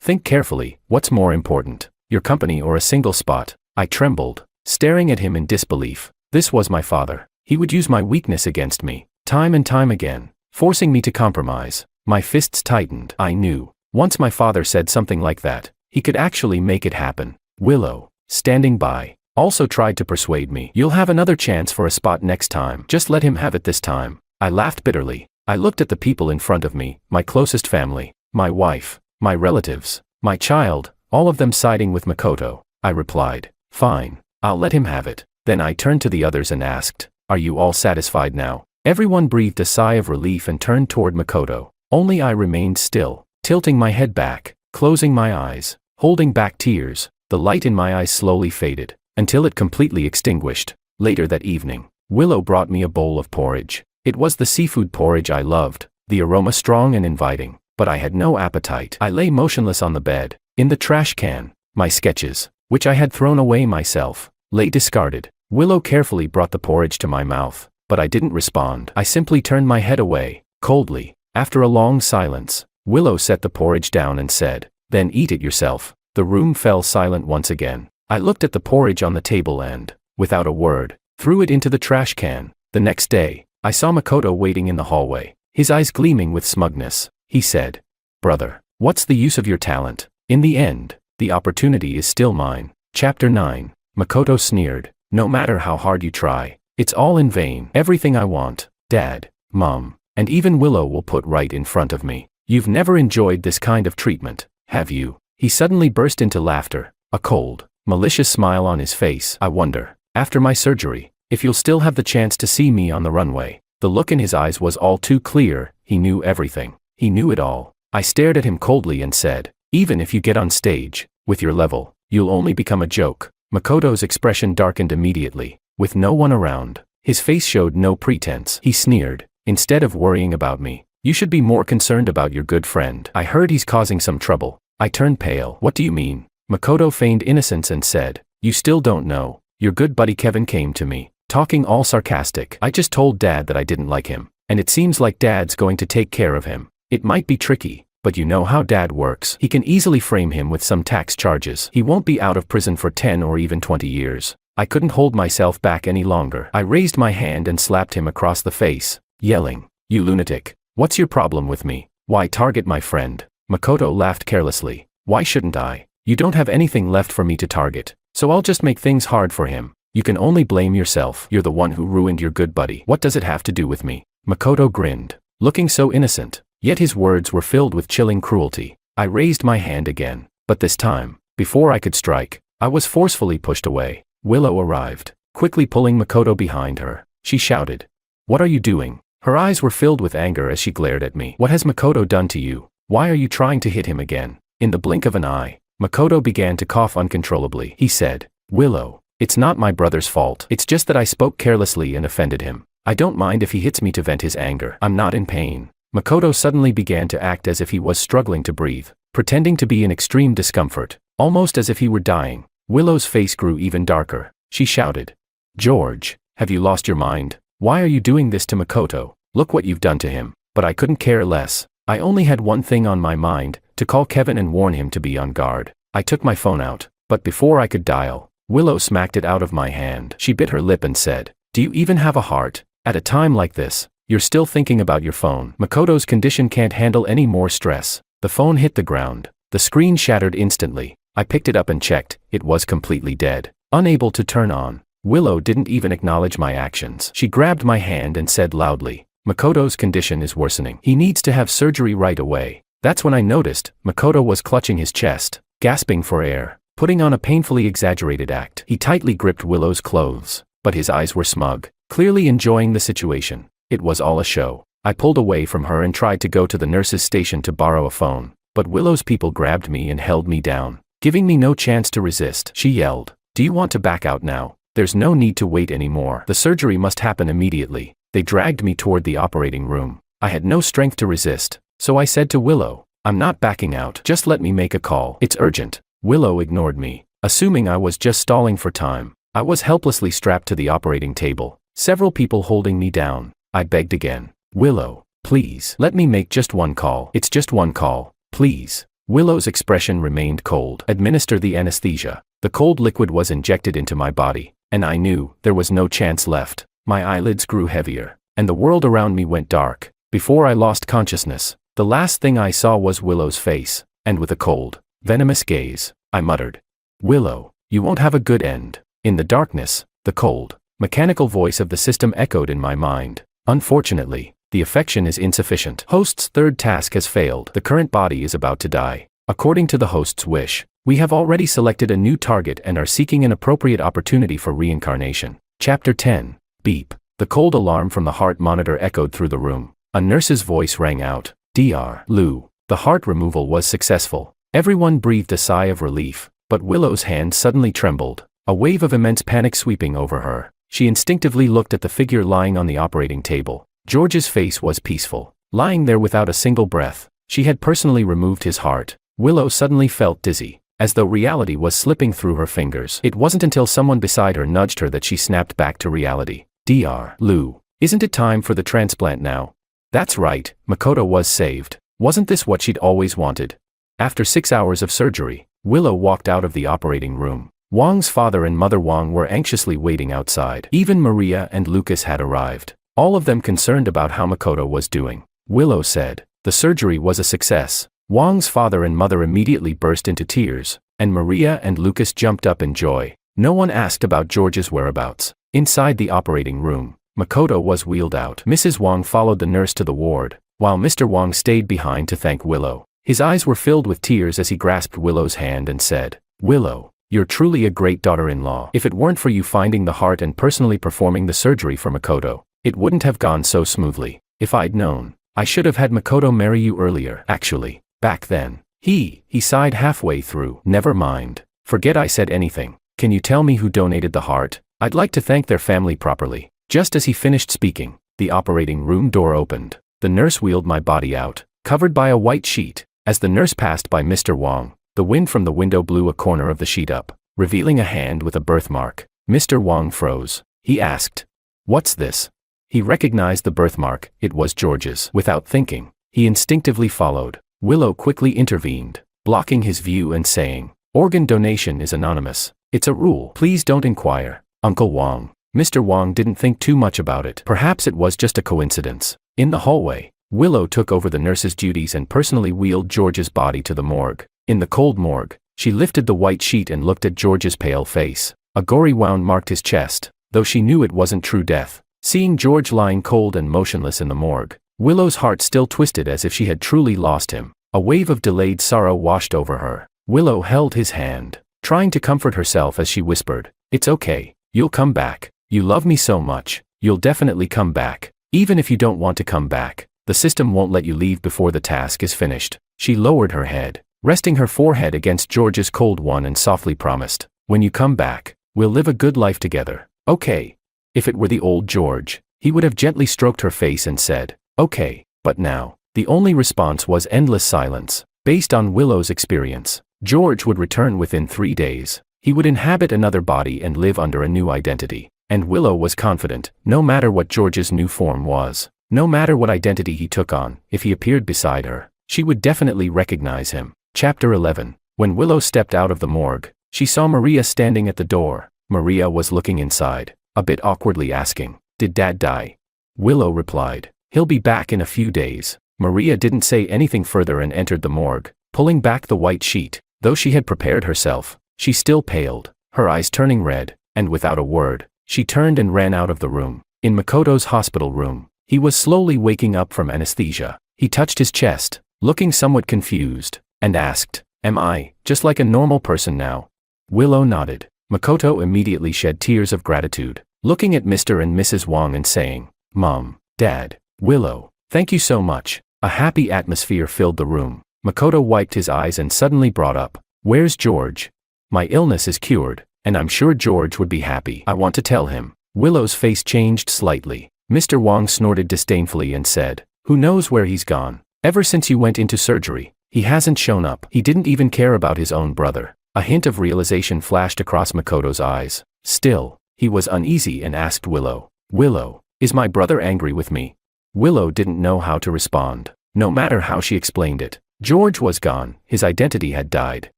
Think carefully. What's more important, your company or a single spot? I trembled, staring at him in disbelief. This was my father. He would use my weakness against me, time and time again, forcing me to compromise. My fists tightened. I knew, once my father said something like that, he could actually make it happen. Willow, standing by, also tried to persuade me. "You'll have another chance for a spot next time. Just let him have it this time." I laughed bitterly. I looked at the people in front of me, my closest family, my wife, my relatives, my child, all of them siding with Makoto. I replied, "Fine, I'll let him have it." Then I turned to the others and asked, "Are you all satisfied now?" Everyone breathed a sigh of relief and turned toward Makoto. Only I remained still, tilting my head back, closing my eyes, holding back tears. The light in my eyes slowly faded, until it completely extinguished. Later that evening, Willow brought me a bowl of porridge. It was the seafood porridge I loved, the aroma strong and inviting, but I had no appetite. I lay motionless on the bed. In the trash can, my sketches, which I had thrown away myself, lay discarded. Willow carefully brought the porridge to my mouth, but I didn't respond. I simply turned my head away, coldly. After a long silence, Willow set the porridge down and said, "Then eat it yourself." The room fell silent once again. I looked at the porridge on the table and, without a word, threw it into the trash can. The next day, I saw Makoto waiting in the hallway, his eyes gleaming with smugness. He said, "Brother, what's the use of your talent? In the end, the opportunity is still mine." Chapter 9. Makoto sneered, "No matter how hard you try, it's all in vain. Everything I want, Dad, Mom, and even Willow will put right in front of me. You've never enjoyed this kind of treatment, have you?" He suddenly burst into laughter, a cold, malicious smile on his face. "I wonder, after my surgery, if you'll still have the chance to see me on the runway." The look in his eyes was all too clear. He knew everything. He knew it all. I stared at him coldly and said, "Even if you get on stage, with your level, you'll only become a joke." Makoto's expression darkened immediately. With no one around, his face showed no pretense. He sneered, "Instead of worrying about me, you should be more concerned about your good friend. I heard he's causing some trouble." I turned pale. "What do you mean?" Makoto feigned innocence and said, "You still don't know. Your good buddy Kevin came to me, talking all sarcastic. I just told Dad that I didn't like him. and it seems like Dad's going to take care of him. It might be tricky, but you know how Dad works. He can easily frame him with some tax charges. He won't be out of prison for 10 or even 20 years. I couldn't hold myself back any longer. I raised my hand and slapped him across the face, yelling, "You lunatic. What's your problem with me? Why target my friend?" Makoto laughed carelessly. "Why shouldn't I? You don't have anything left for me to target, so I'll just make things hard for him. You can only blame yourself. You're the one who ruined your good buddy. What does it have to do with me?" Makoto grinned, looking so innocent, yet his words were filled with chilling cruelty. I raised my hand again, but this time, before I could strike, I was forcefully pushed away. Willow arrived, quickly pulling Makoto behind her. She shouted, "What are you doing?" Her eyes were filled with anger as she glared at me. "What has Makoto done to you? Why are you trying to hit him again?" In the blink of an eye, Makoto began to cough uncontrollably. He said, "Willow, it's not my brother's fault. It's just that I spoke carelessly and offended him. I don't mind if he hits me to vent his anger. I'm not in pain." Makoto suddenly began to act as if he was struggling to breathe, pretending to be in extreme discomfort, almost as if he were dying. Willow's face grew even darker. She shouted, "George, have you lost your mind? Why are you doing this to Makoto? Look what you've done to him." But I couldn't care less. I only had one thing on my mind, to call Kevin and warn him to be on guard. I took my phone out, but before I could dial, Willow smacked it out of my hand. She bit her lip and said, "Do you even have a heart? At a time like this, you're still thinking about your phone. Makoto's condition can't handle any more stress." The phone hit the ground. The screen shattered instantly. I picked it up and checked. It was completely dead, unable to turn on. Willow didn't even acknowledge my actions. She grabbed my hand and said loudly, "Makoto's condition is worsening. He needs to have surgery right away." That's when I noticed Makoto was clutching his chest, gasping for air, putting on a painfully exaggerated act. He tightly gripped Willow's clothes, but his eyes were smug, clearly enjoying the situation. It was all a show. I pulled away from her and tried to go to the nurse's station to borrow a phone, but Willow's people grabbed me and held me down, giving me no chance to resist. She yelled, "Do you want to back out now? There's no need to wait anymore. The surgery must happen immediately." They dragged me toward the operating room. I had no strength to resist, so I said to Willow, "I'm not backing out. Just let me make a call. It's urgent." Willow ignored me, assuming I was just stalling for time. I was helplessly strapped to the operating table, several people holding me down. I begged again, "Willow, please, let me make just one call. It's just one call, please." Willow's expression remained cold. "Administer the anesthesia." The cold liquid was injected into my body, and I knew there was no chance left. My eyelids grew heavier, and the world around me went dark. Before I lost consciousness, the last thing I saw was Willow's face, and with a cold, venomous gaze, I muttered, "Willow, you won't have a good end." In the darkness, the cold, mechanical voice of the system echoed in my mind. "Unfortunately, the affection is insufficient. Host's third task has failed. The current body is about to die. According to the host's wish, we have already selected a new target and are seeking an appropriate opportunity for reincarnation." Chapter 10. Beep. The cold alarm from the heart monitor echoed through the room. A nurse's voice rang out, "Dr. Lou, the heart removal was successful." Everyone breathed a sigh of relief, but Willow's hand suddenly trembled, a wave of immense panic sweeping over her. She instinctively looked at the figure lying on the operating table. George's face was peaceful, lying there without a single breath. She had personally removed his heart. Willow suddenly felt dizzy, as though reality was slipping through her fingers. It wasn't until someone beside her nudged her that she snapped back to reality. "Dr. Lou, isn't it time for the transplant now?" That's right, Makoto was saved. Wasn't this what she'd always wanted? After 6 hours of surgery, Willow walked out of the operating room. Wang's father and mother Wang were anxiously waiting outside. Even Maria and Lucas had arrived, all of them concerned about how Makoto was doing. Willow said, "The surgery was a success." Wang's father and mother immediately burst into tears, and Maria and Lucas jumped up in joy. No one asked about George's whereabouts. Inside the operating room, Makoto was wheeled out. Mrs. Wang followed the nurse to the ward, while Mr. Wang stayed behind to thank Willow. His eyes were filled with tears as he grasped Willow's hand and said, "Willow, you're truly a great daughter-in-law. If it weren't for you finding the heart and personally performing the surgery for Makoto, it wouldn't have gone so smoothly. If I'd known, I should have had Makoto marry you earlier. Actually, back then." He sighed halfway through. "Never mind. Forget I said anything. Can you tell me who donated the heart? I'd like to thank their family properly." Just as he finished speaking, the operating room door opened. The nurse wheeled my body out, covered by a white sheet. As the nurse passed by Mr. Wang, the wind from the window blew a corner of the sheet up, revealing a hand with a birthmark. Mr. Wang froze. He asked, "What's this?" He recognized the birthmark. It was George's. Without thinking, he instinctively followed. Willow quickly intervened, blocking his view and saying, "Organ donation is anonymous. It's a rule. Please don't inquire, Uncle Wong." Mr. Wong didn't think too much about it. Perhaps it was just a coincidence. In the hallway, Willow took over the nurse's duties and personally wheeled George's body to the morgue. In the cold morgue, she lifted the white sheet and looked at George's pale face. A gory wound marked his chest, though she knew it wasn't true death. Seeing George lying cold and motionless in the morgue, Willow's heart still twisted as if she had truly lost him. A wave of delayed sorrow washed over her. Willow held his hand, trying to comfort herself as she whispered, "It's okay. You'll come back. You love me so much. You'll definitely come back. Even if you don't want to come back, the system won't let you leave before the task is finished." She lowered her head, resting her forehead against George's cold one, and softly promised, "When you come back, we'll live a good life together, okay?" If it were the old George, he would have gently stroked her face and said, "Okay," but now, the only response was endless silence. Based on Willow's experience, George would return within 3 days. He would inhabit another body and live under a new identity. And Willow was confident, no matter what George's new form was, no matter what identity he took on, if he appeared beside her, she would definitely recognize him. Chapter 11. When Willow stepped out of the morgue, she saw Maria standing at the door. Maria was looking inside, a bit awkwardly asking, "Did Dad die?" Willow replied, "He'll be back in a few days." Maria didn't say anything further and entered the morgue, pulling back the white sheet. Though she had prepared herself, she still paled, her eyes turning red, and without a word, she turned and ran out of the room. In Makoto's hospital room, he was slowly waking up from anesthesia. He touched his chest, looking somewhat confused, and asked, "Am I just like a normal person now?" Willow nodded. Makoto immediately shed tears of gratitude, looking at Mr. and Mrs. Wong and saying, "Mom, Dad, Willow, thank you so much." A happy atmosphere filled the room. Makoto wiped his eyes and suddenly brought up, "Where's George? My illness is cured, and I'm sure George would be happy. I want to tell him." Willow's face changed slightly. Mr. Wong snorted disdainfully and said, "Who knows where he's gone? Ever since you went into surgery, he hasn't shown up." He didn't even care about his own brother. A hint of realization flashed across Makoto's eyes. Still, he was uneasy and asked Willow, "Willow, is my brother angry with me?" Willow didn't know how to respond. No matter how she explained it, George was gone, his identity had died.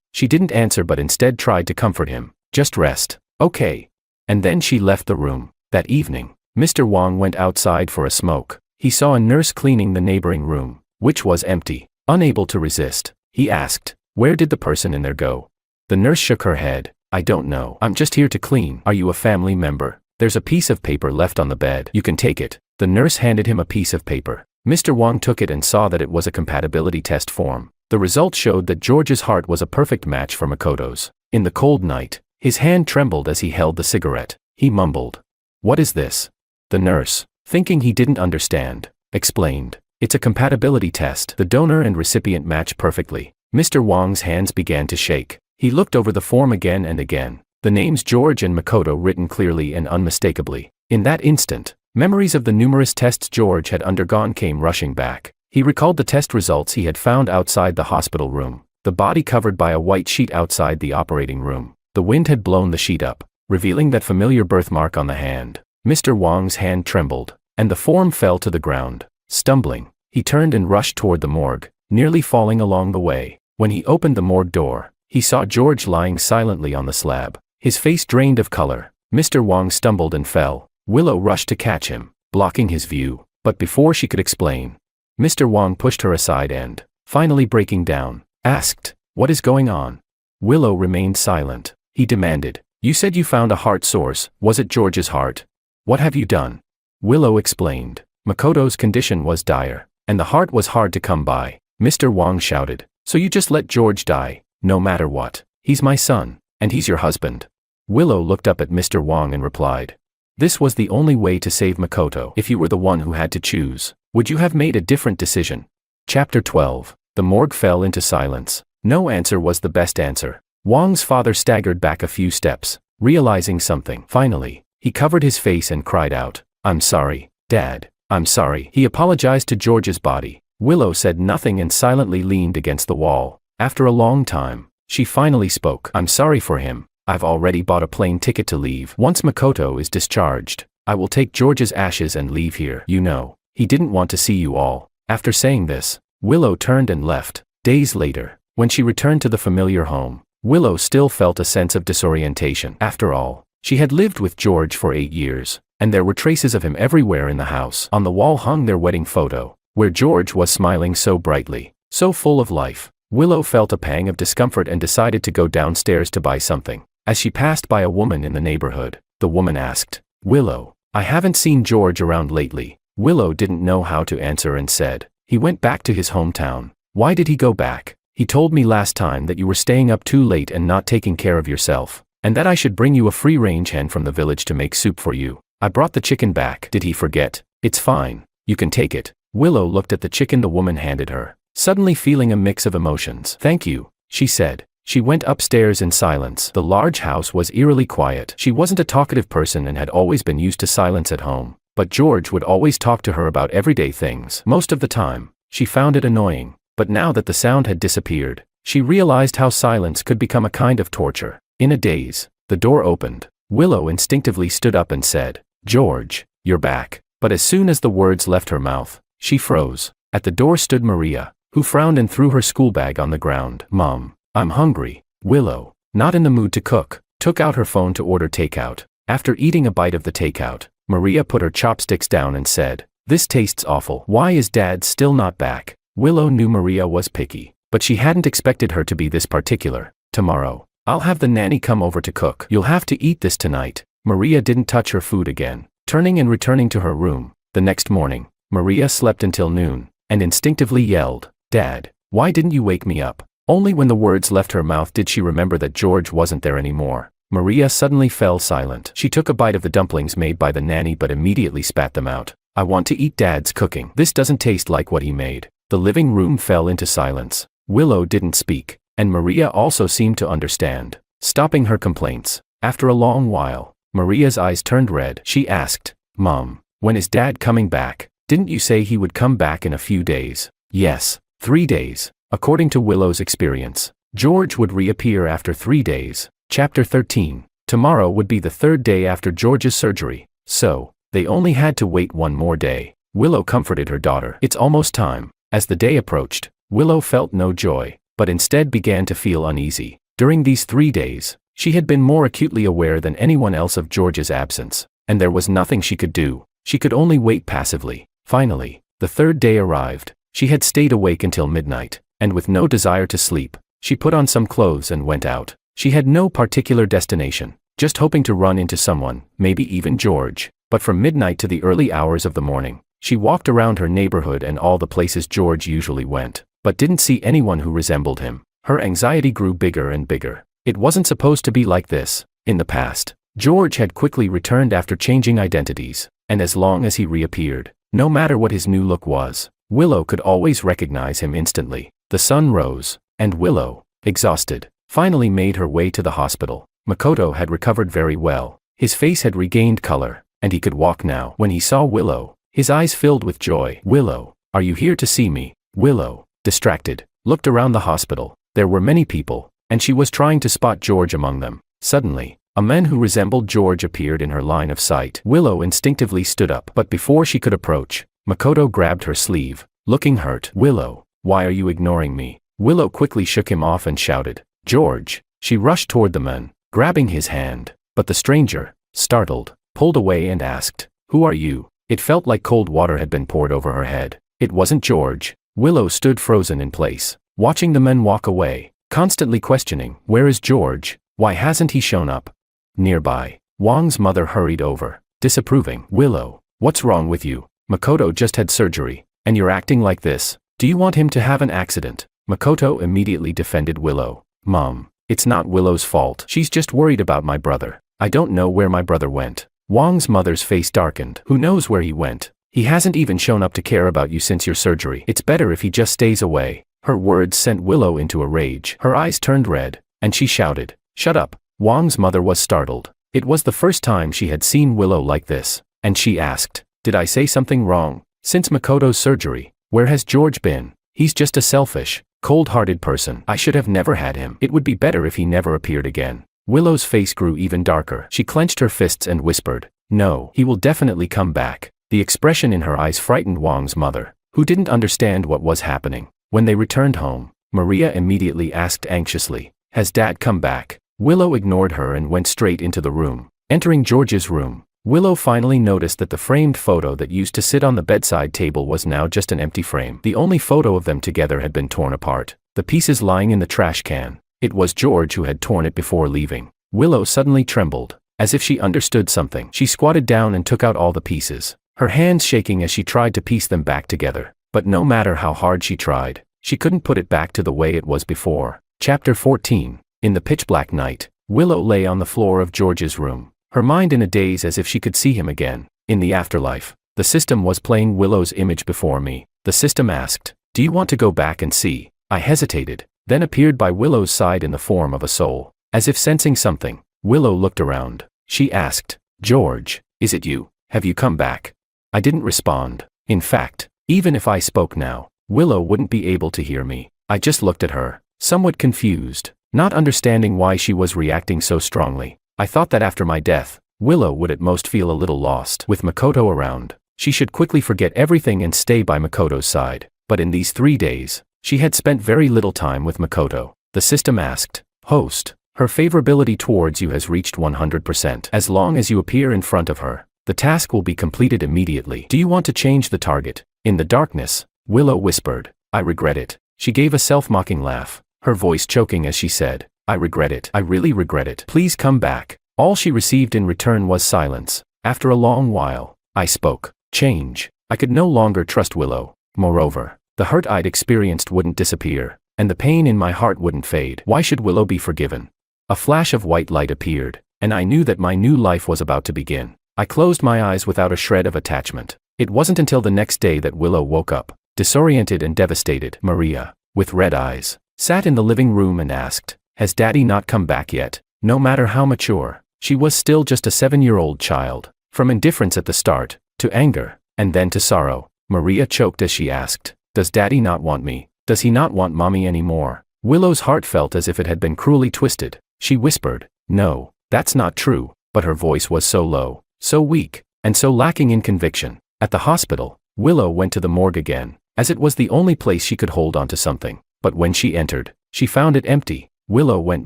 She didn't answer but instead tried to comfort him. "Just rest, okay?" And then she left the room. That evening, Mr. Wong went outside for a smoke. He saw a nurse cleaning the neighboring room, which was empty. Unable to resist, he asked, "Where did the person in there go?" The nurse shook her head. "I don't know. I'm just here to clean." "Are you a family member? There's a piece of paper left on the bed. You can take it." The nurse handed him a piece of paper. Mr. Wong took it and saw that it was a compatibility test form. The result showed that George's heart was a perfect match for Makoto's. In the cold night, his hand trembled as he held the cigarette. He mumbled, "What is this?" The nurse, thinking he didn't understand, explained, "It's a compatibility test. The donor and recipient match perfectly." Mr. Wong's hands began to shake. He looked over the form again and again, the names George and Makoto written clearly and unmistakably. In that instant, memories of the numerous tests George had undergone came rushing back. He recalled the test results he had found outside the hospital room, the body covered by a white sheet outside the operating room. The wind had blown the sheet up, revealing that familiar birthmark on the hand. Mr. Wong's hand trembled, and the form fell to the ground. Stumbling, he turned and rushed toward the morgue, nearly falling along the way. When he opened the morgue door, he saw George lying silently on the slab, his face drained of color. Mr. Wong stumbled and fell. Willow rushed to catch him, blocking his view, but before she could explain, Mr. Wong pushed her aside and, finally breaking down, asked, "What is going on?" Willow remained silent. He demanded, "You said you found a heart source. Was it George's heart? What have you done?" Willow explained. Makoto's condition was dire, and the heart was hard to come by. Mr. Wong shouted, "So you just let George die, no matter what? He's my son, and he's your husband." Willow looked up at Mr. Wong and replied, "This was the only way to save Makoto. If you were the one who had to choose, would you have made a different decision?" Chapter 12. The morgue fell into silence. No answer was the best answer. Wong's father staggered back a few steps, realizing something. Finally, he covered his face and cried out, "I'm sorry, Dad. I'm sorry." He apologized to George's body. Willow said nothing and silently leaned against the wall. After a long time, she finally spoke. "I'm sorry for him. I've already bought a plane ticket to leave. Once Makoto is discharged, I will take George's ashes and leave here. You know, he didn't want to see you all. After saying this, Willow turned and left. Days later, when she returned to the familiar home, Willow still felt a sense of disorientation. After all, she had lived with George for 8 years, and there were traces of him everywhere in the house. On the wall hung their wedding photo, where George was smiling so brightly, so full of life. Willow felt a pang of discomfort and decided to go downstairs to buy something. As she passed by a woman in the neighborhood, the woman asked, "Willow, I haven't seen George around lately." Willow didn't know how to answer and said, "He went back to his hometown." "Why did he go back?" "He told me last time that you were staying up too late and not taking care of yourself, and that I should bring you a free-range hen from the village to make soup for you. I brought the chicken back." "Did he forget?" "It's fine. You can take it." Willow looked at the chicken the woman handed her, suddenly feeling a mix of emotions. "Thank you," she said. She went upstairs in silence. The large house was eerily quiet. She wasn't a talkative person and had always been used to silence at home, but George would always talk to her about everyday things. Most of the time, she found it annoying, but now that the sound had disappeared, she realized how silence could become a kind of torture. In a daze, the door opened. Willow instinctively stood up and said, "George, you're back." But as soon as the words left her mouth, she froze. At the door stood Maria, who frowned and threw her school bag on the ground. "Mom, I'm hungry." Willow, not in the mood to cook, took out her phone to order takeout. After eating a bite of the takeout, Maria put her chopsticks down and said, "This tastes awful. Why is Dad still not back?" Willow knew Maria was picky, but she hadn't expected her to be this particular. "Tomorrow, I'll have the nanny come over to cook. You'll have to eat this tonight." Maria didn't touch her food again, turning and returning to her room. The next morning, Maria slept until noon, and instinctively yelled, "Dad, why didn't you wake me up?" Only when the words left her mouth did she remember that George wasn't there anymore. Maria suddenly fell silent. She took a bite of the dumplings made by the nanny but immediately spat them out. "I want to eat Dad's cooking. This doesn't taste like what he made." The living room fell into silence. Willow didn't speak, and Maria also seemed to understand, stopping her complaints. After a long while, Maria's eyes turned red. She asked, "Mom, when is Dad coming back? Didn't you say he would come back in a few days?" "Yes, 3 days. According to Willow's experience, George would reappear after 3 days. Chapter 13. Tomorrow would be the 3rd day after George's surgery, so they only had to wait 1 more day. Willow comforted her daughter. "It's almost time." As the day approached, Willow felt no joy, but instead began to feel uneasy. During these 3 days, she had been more acutely aware than anyone else of George's absence, and there was nothing she could do. She could only wait passively. Finally, the 3rd day arrived. She had stayed awake until midnight, and with no desire to sleep, she put on some clothes and went out. She had no particular destination, just hoping to run into someone, maybe even George. But from midnight to the early hours of the morning, she walked around her neighborhood and all the places George usually went, but didn't see anyone who resembled him. Her anxiety grew bigger and bigger. It wasn't supposed to be like this. In the past, George had quickly returned after changing identities, and as long as he reappeared, no matter what his new look was, Willow could always recognize him instantly. The sun rose, and Willow, exhausted, finally made her way to the hospital. Makoto had recovered very well. His face had regained color, and he could walk now. When he saw Willow, his eyes filled with joy. "Willow, are you here to see me?" Willow, distracted, looked around the hospital. There were many people, and she was trying to spot George among them. Suddenly, a man who resembled George appeared in her line of sight. Willow instinctively stood up, but before she could approach, Makoto grabbed her sleeve, looking hurt. "Willow, why are you ignoring me?" Willow quickly shook him off and shouted, "George." She rushed toward the man, grabbing his hand, but the stranger, startled, pulled away and asked, "Who are you?" It felt like cold water had been poured over her head. It wasn't George. Willow stood frozen in place, watching the men walk away, constantly questioning, "Where is George? Why hasn't he shown up?" Nearby, Wang's mother hurried over, disapproving. "Willow, what's wrong with you? Makoto just had surgery, and you're acting like this. Do you want him to have an accident?" Makoto immediately defended Willow. "Mom, it's not Willow's fault. She's just worried about my brother. I don't know where my brother went." Wang's mother's face darkened. "Who knows where he went? He hasn't even shown up to care about you since your surgery. It's better if he just stays away." Her words sent Willow into a rage. Her eyes turned red, and she shouted, "Shut up." Wang's mother was startled. It was the first time she had seen Willow like this, and she asked, "Did I say something wrong? Since Makoto's surgery, where has George been? He's just a selfish, cold-hearted person. I should have never had him. It would be better if he never appeared again." Willow's face grew even darker. She clenched her fists and whispered, No, he will definitely come back. The expression in her eyes frightened Wang's mother, who didn't understand what was happening. When they returned home, Maria immediately asked anxiously, "Has Dad come back?" Willow ignored her and went straight into the room. Entering George's room, Willow finally noticed that the framed photo that used to sit on the bedside table was now just an empty frame. The only photo of them together had been torn apart, the pieces lying in the trash can. It was George who had torn it before leaving. Willow suddenly trembled, as if she understood something. She squatted down and took out all the pieces, her hands shaking as she tried to piece them back together. But no matter how hard she tried, she couldn't put it back to the way it was before. Chapter 14. In the pitch-black night, Willow lay on the floor of George's room, her mind in a daze as if she could see him again. In the afterlife, the system was playing Willow's image before me. The system asked, "Do you want to go back and see?" I hesitated, then appeared by Willow's side in the form of a soul. As if sensing something, Willow looked around. She asked, "George, is it you? Have you come back?" I didn't respond. In fact, even if I spoke now, Willow wouldn't be able to hear me. I just looked at her, somewhat confused, not understanding why she was reacting so strongly. I thought that after my death, Willow would at most feel a little lost. With Makoto around, she should quickly forget everything and stay by Makoto's side. But in these 3 days, she had spent very little time with Makoto. The system asked, "Host, her favorability towards you has reached 100%. As long as you appear in front of her, the task will be completed immediately. Do you want to change the target?" In the darkness, Willow whispered, "I regret it." She gave a self-mocking laugh, her voice choking as she said, "I regret it. I really regret it. Please come back." All she received in return was silence. After a long while, I spoke. Change. I could no longer trust Willow. Moreover, the hurt I'd experienced wouldn't disappear, and the pain in my heart wouldn't fade. Why should Willow be forgiven? A flash of white light appeared, and I knew that my new life was about to begin. I closed my eyes without a shred of attachment. It wasn't until the next day that Willow woke up, disoriented and devastated. Maria, with red eyes, sat in the living room and asked, "Has Daddy not come back yet?" No matter how mature, she was still just a 7-year-old child. From indifference at the start, to anger, and then to sorrow, Maria choked as she asked, "Does Daddy not want me? Does he not want Mommy anymore?" Willow's heart felt as if it had been cruelly twisted. She whispered, "No, that's not true," but her voice was so low, so weak, and so lacking in conviction. At the hospital, Willow went to the morgue again, as it was the only place she could hold on to something. But when she entered, she found it empty. Willow went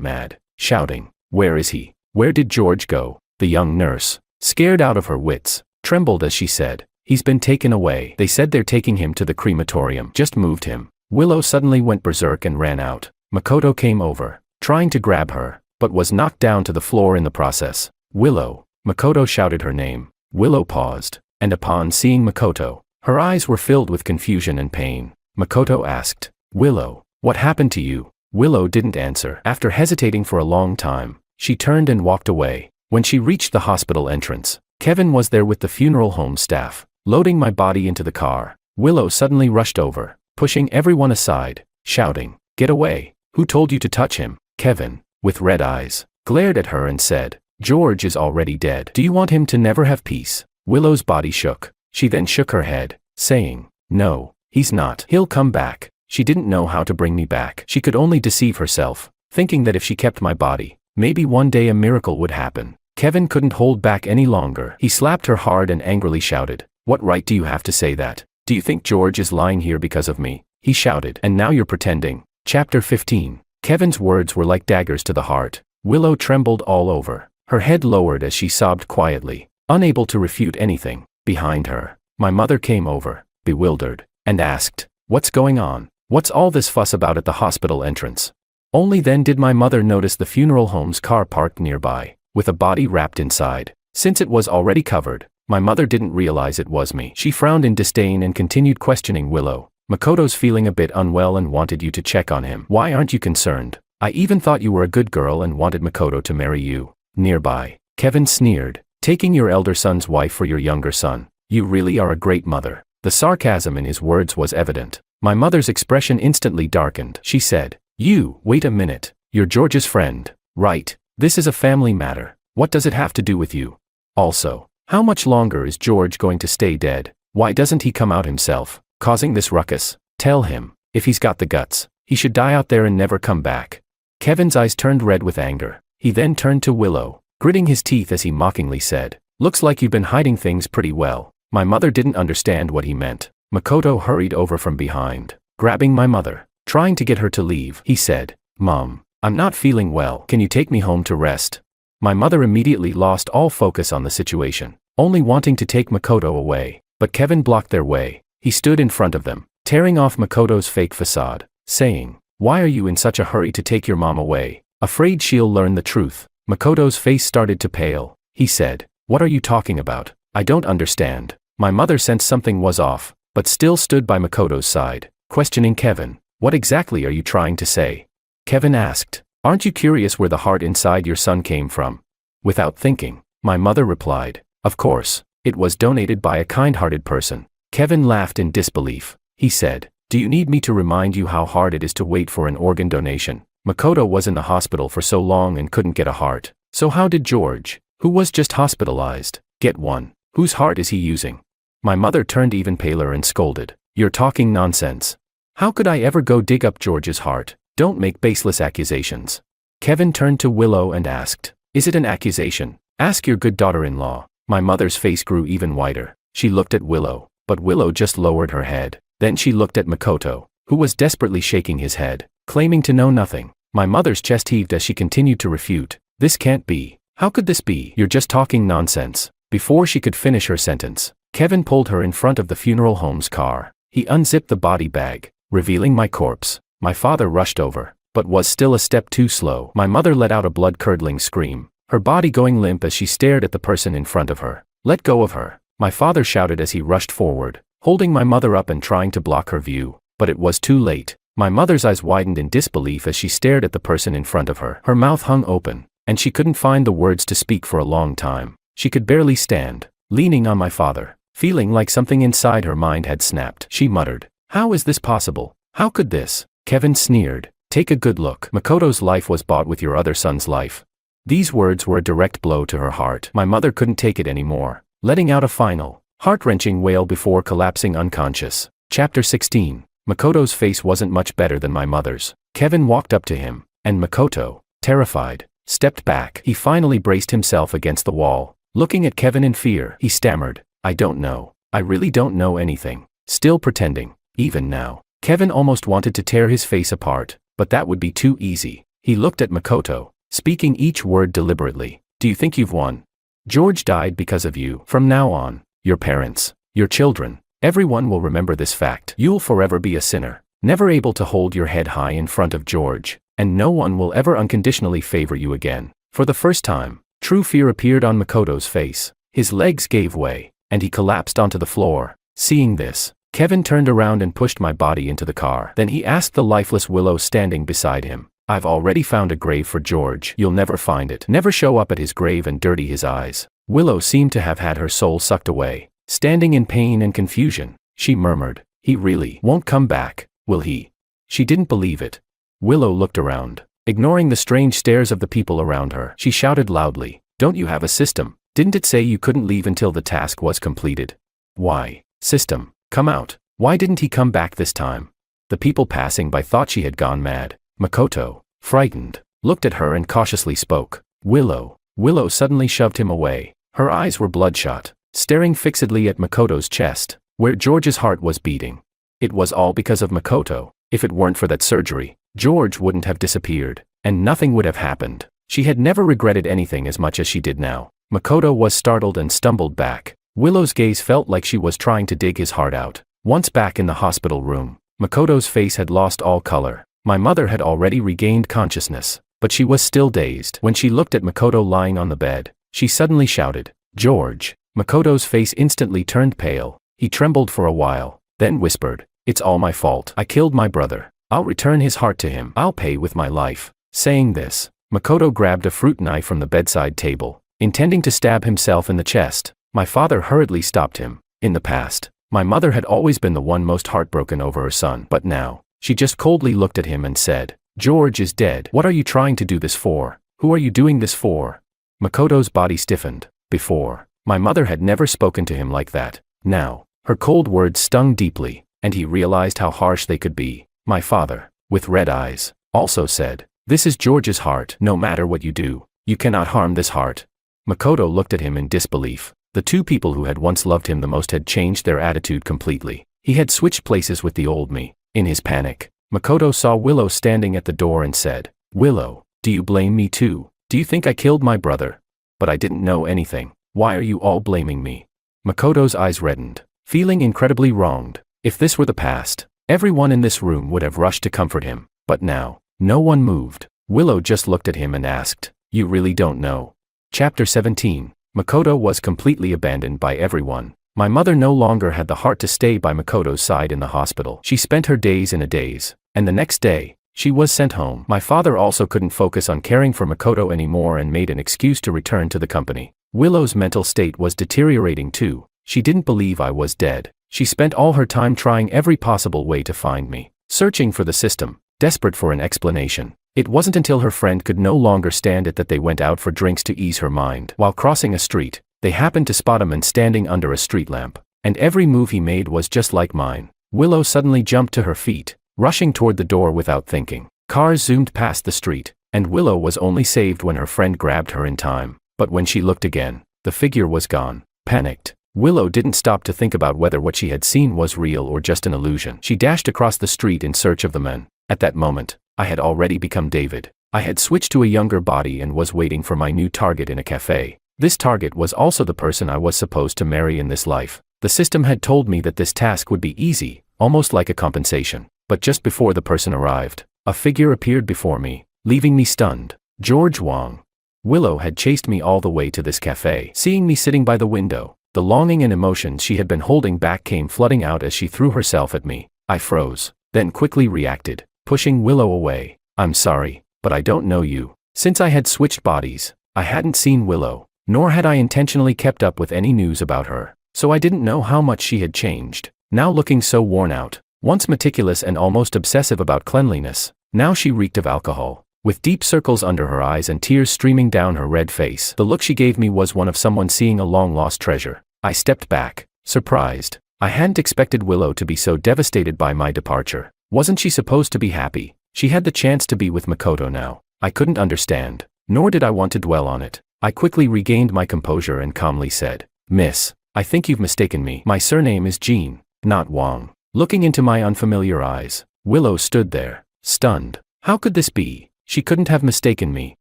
mad, shouting, "Where is he? Where did George go?" The young nurse, scared out of her wits, trembled as she said, "He's been taken away. They said they're taking him to the crematorium. Just moved him." Willow suddenly went berserk and ran out. Makoto came over, trying to grab her, but was knocked down to the floor in the process. "Willow." Makoto shouted her name. Willow paused, and upon seeing Makoto, her eyes were filled with confusion and pain. Makoto asked, "Willow, what happened to you?" Willow didn't answer. After hesitating for a long time, she turned and walked away. When she reached the hospital entrance, Kevin was there with the funeral home staff, loading my body into the car. Willow suddenly rushed over, pushing everyone aside, shouting, "Get away! Who told you to touch him?" Kevin, with red eyes, glared at her and said, "George is already dead. Do you want him to never have peace?" Willow's body shook. She then shook her head, saying, "No, he's not. He'll come back." She didn't know how to bring me back. She could only deceive herself, thinking that if she kept my body, maybe one day a miracle would happen. Kevin couldn't hold back any longer. He slapped her hard and angrily shouted, "What right do you have to say that? Do you think George is lying here because of me?" He shouted, "And now you're pretending." Chapter 15. Kevin's words were like daggers to the heart. Willow trembled all over, her head lowered as she sobbed quietly, unable to refute anything. Behind her, my mother came over, bewildered, and asked, "What's going on? What's all this fuss about at the hospital entrance?" Only then did my mother notice the funeral home's car parked nearby, with a body wrapped inside. Since it was already covered, my mother didn't realize it was me. She frowned in disdain and continued questioning Willow. "Makoto's feeling a bit unwell and wanted you to check on him. Why aren't you concerned? I even thought you were a good girl and wanted Makoto to marry you." Nearby, Kevin sneered, "Taking your elder son's wife for your younger son. You really are a great mother." The sarcasm in his words was evident. My mother's expression instantly darkened. She said, "You, wait a minute. You're George's friend, right? This is a family matter. What does it have to do with you? Also, how much longer is George going to stay dead? Why doesn't he come out himself, causing this ruckus? Tell him, if he's got the guts, he should die out there and never come back." Kevin's eyes turned red with anger. He then turned to Willow, gritting his teeth as he mockingly said, Looks like you've been hiding things pretty well. My mother didn't understand what he meant. Makoto hurried over from behind, grabbing my mother, trying to get her to leave. He said, "Mom, I'm not feeling well. Can you take me home to rest?" My mother immediately lost all focus on the situation, only wanting to take Makoto away. But Kevin blocked their way. He stood in front of them, tearing off Makoto's fake facade, saying, "Why are you in such a hurry to take your mom away? Afraid she'll learn the truth?" Makoto's face started to pale. He said, "What are you talking about? I don't understand." My mother sensed something was off, but still stood by Makoto's side, questioning Kevin. "What exactly are you trying to say?" Kevin asked, "Aren't you curious where the heart inside your son came from?" Without thinking, my mother replied, "Of course, it was donated by a kind-hearted person." Kevin laughed in disbelief. He said, "Do you need me to remind you how hard it is to wait for an organ donation? Makoto was in the hospital for so long and couldn't get a heart. So how did George, who was just hospitalized, get one? Whose heart is he using?" My mother turned even paler and scolded, "You're talking nonsense. How could I ever go dig up George's heart? Don't make baseless accusations." Kevin turned to Willow and asked, "Is it an accusation? Ask your good daughter-in-law." My mother's face grew even whiter. She looked at Willow, but Willow just lowered her head. Then she looked at Makoto, who was desperately shaking his head, claiming to know nothing. My mother's chest heaved as she continued to refute. "This can't be. How could this be? You're just talking nonsense." Before she could finish her sentence, Kevin pulled her in front of the funeral home's car. He unzipped the body bag, revealing my corpse. My father rushed over, but was still a step too slow. My mother let out a blood-curdling scream, her body going limp as she stared at the person in front of her. "Let go of her," my father shouted as he rushed forward, holding my mother up and trying to block her view. But it was too late. My mother's eyes widened in disbelief as she stared at the person in front of her. Her mouth hung open, and she couldn't find the words to speak for a long time. She could barely stand, leaning on my father, feeling like something inside her mind had snapped. She muttered, "How is this possible? How could this?" Kevin sneered, "Take a good look. Makoto's life was bought with your other son's life." These words were a direct blow to her heart. My mother couldn't take it anymore, letting out a final, heart-wrenching wail before collapsing unconscious. Chapter 16. Makoto's face wasn't much better than my mother's. Kevin walked up to him, and Makoto, terrified, stepped back. He finally braced himself against the wall. Looking at Kevin in fear, he stammered, "I don't know. I really don't know anything." Still pretending, even now. Kevin almost wanted to tear his face apart, but that would be too easy. He looked at Makoto, speaking each word deliberately. "Do you think you've won? George died because of you. From now on, your parents, your children, everyone will remember this fact. You'll forever be a sinner, never able to hold your head high in front of George, and no one will ever unconditionally favor you again." For the first time, true fear appeared on Makoto's face. His legs gave way, and he collapsed onto the floor. Seeing this, Kevin turned around and pushed my body into the car. Then he asked the lifeless Willow standing beside him, "I've already found a grave for George. You'll never find it. Never show up at his grave and dirty his eyes." Willow seemed to have had her soul sucked away. Standing in pain and confusion, she murmured, "He really won't come back, will he?" She didn't believe it. Willow looked around, ignoring the strange stares of the people around her. She shouted loudly, "Don't you have a system? Didn't it say you couldn't leave until the task was completed? Why, system, come out. Why didn't he come back this time?" The people passing by thought she had gone mad. Makoto, frightened, looked at her and cautiously spoke. "Willow." Willow suddenly shoved him away. Her eyes were bloodshot, staring fixedly at Makoto's chest, where George's heart was beating. It was all because of Makoto. If it weren't for that surgery, George wouldn't have disappeared, and nothing would have happened. She had never regretted anything as much as she did now. Makoto was startled and stumbled back. Willow's gaze felt like she was trying to dig his heart out. Once back in the hospital room, Makoto's face had lost all color. My mother had already regained consciousness, but she was still dazed. When she looked at Makoto lying on the bed, she suddenly shouted, "George." Makoto's face instantly turned pale. He trembled for a while, then whispered, "It's all my fault. I killed my brother. I'll return his heart to him. I'll pay with my life." Saying this, Makoto grabbed a fruit knife from the bedside table, intending to stab himself in the chest. My father hurriedly stopped him. In the past, my mother had always been the one most heartbroken over her son, but now, she just coldly looked at him and said, "George is dead. What are you trying to do this for? Who are you doing this for?" Makoto's body stiffened. Before, my mother had never spoken to him like that. Now, her cold words stung deeply, and he realized how harsh they could be. My father, with red eyes, also said, "This is George's heart. No matter what you do, you cannot harm this heart." Makoto looked at him in disbelief. The two people who had once loved him the most had changed their attitude completely. He had switched places with the old me. In his panic, Makoto saw Willow standing at the door and said, "Willow, do you blame me too? Do you think I killed my brother? But I didn't know anything. Why are you all blaming me?" Makoto's eyes reddened, feeling incredibly wronged. If this were the past, everyone in this room would have rushed to comfort him. But now, no one moved. Willow just looked at him and asked, "You really don't know?" Chapter 17. Makoto was completely abandoned by everyone. My mother no longer had the heart to stay by Makoto's side in the hospital. She spent her days in a daze, and the next day, she was sent home. My father also couldn't focus on caring for Makoto anymore and made an excuse to return to the company. Willow's mental state was deteriorating too. She didn't believe I was dead. She spent all her time trying every possible way to find me, searching for the system, desperate for an explanation. It wasn't until her friend could no longer stand it that they went out for drinks to ease her mind. While crossing a street, they happened to spot a man standing under a street lamp, and every move he made was just like mine. Willow suddenly jumped to her feet, rushing toward the door without thinking. Cars zoomed past the street, and Willow was only saved when her friend grabbed her in time. But when she looked again, the figure was gone. Panicked, Willow didn't stop to think about whether what she had seen was real or just an illusion. She dashed across the street in search of the man. At that moment, I had already become David. I had switched to a younger body and was waiting for my new target in a cafe. This target was also the person I was supposed to marry in this life. The system had told me that this task would be easy, almost like a compensation. But just before the person arrived, a figure appeared before me, leaving me stunned. George Wong. Willow had chased me all the way to this cafe. Seeing me sitting by the window, the longing and emotions she had been holding back came flooding out as she threw herself at me. I froze, then quickly reacted, pushing Willow away. "I'm sorry, but I don't know you." Since I had switched bodies, I hadn't seen Willow, nor had I intentionally kept up with any news about her, so I didn't know how much she had changed. Now looking so worn out, once meticulous and almost obsessive about cleanliness, now she reeked of alcohol. With deep circles under her eyes and tears streaming down her red face, the look she gave me was one of someone seeing a long-lost treasure. I stepped back, surprised. I hadn't expected Willow to be so devastated by my departure. Wasn't she supposed to be happy? She had the chance to be with Makoto now. I couldn't understand, nor did I want to dwell on it. I quickly regained my composure and calmly said, "Miss, I think you've mistaken me. My surname is Jean, not Wong." Looking into my unfamiliar eyes, Willow stood there, stunned. How could this be? She couldn't have mistaken me.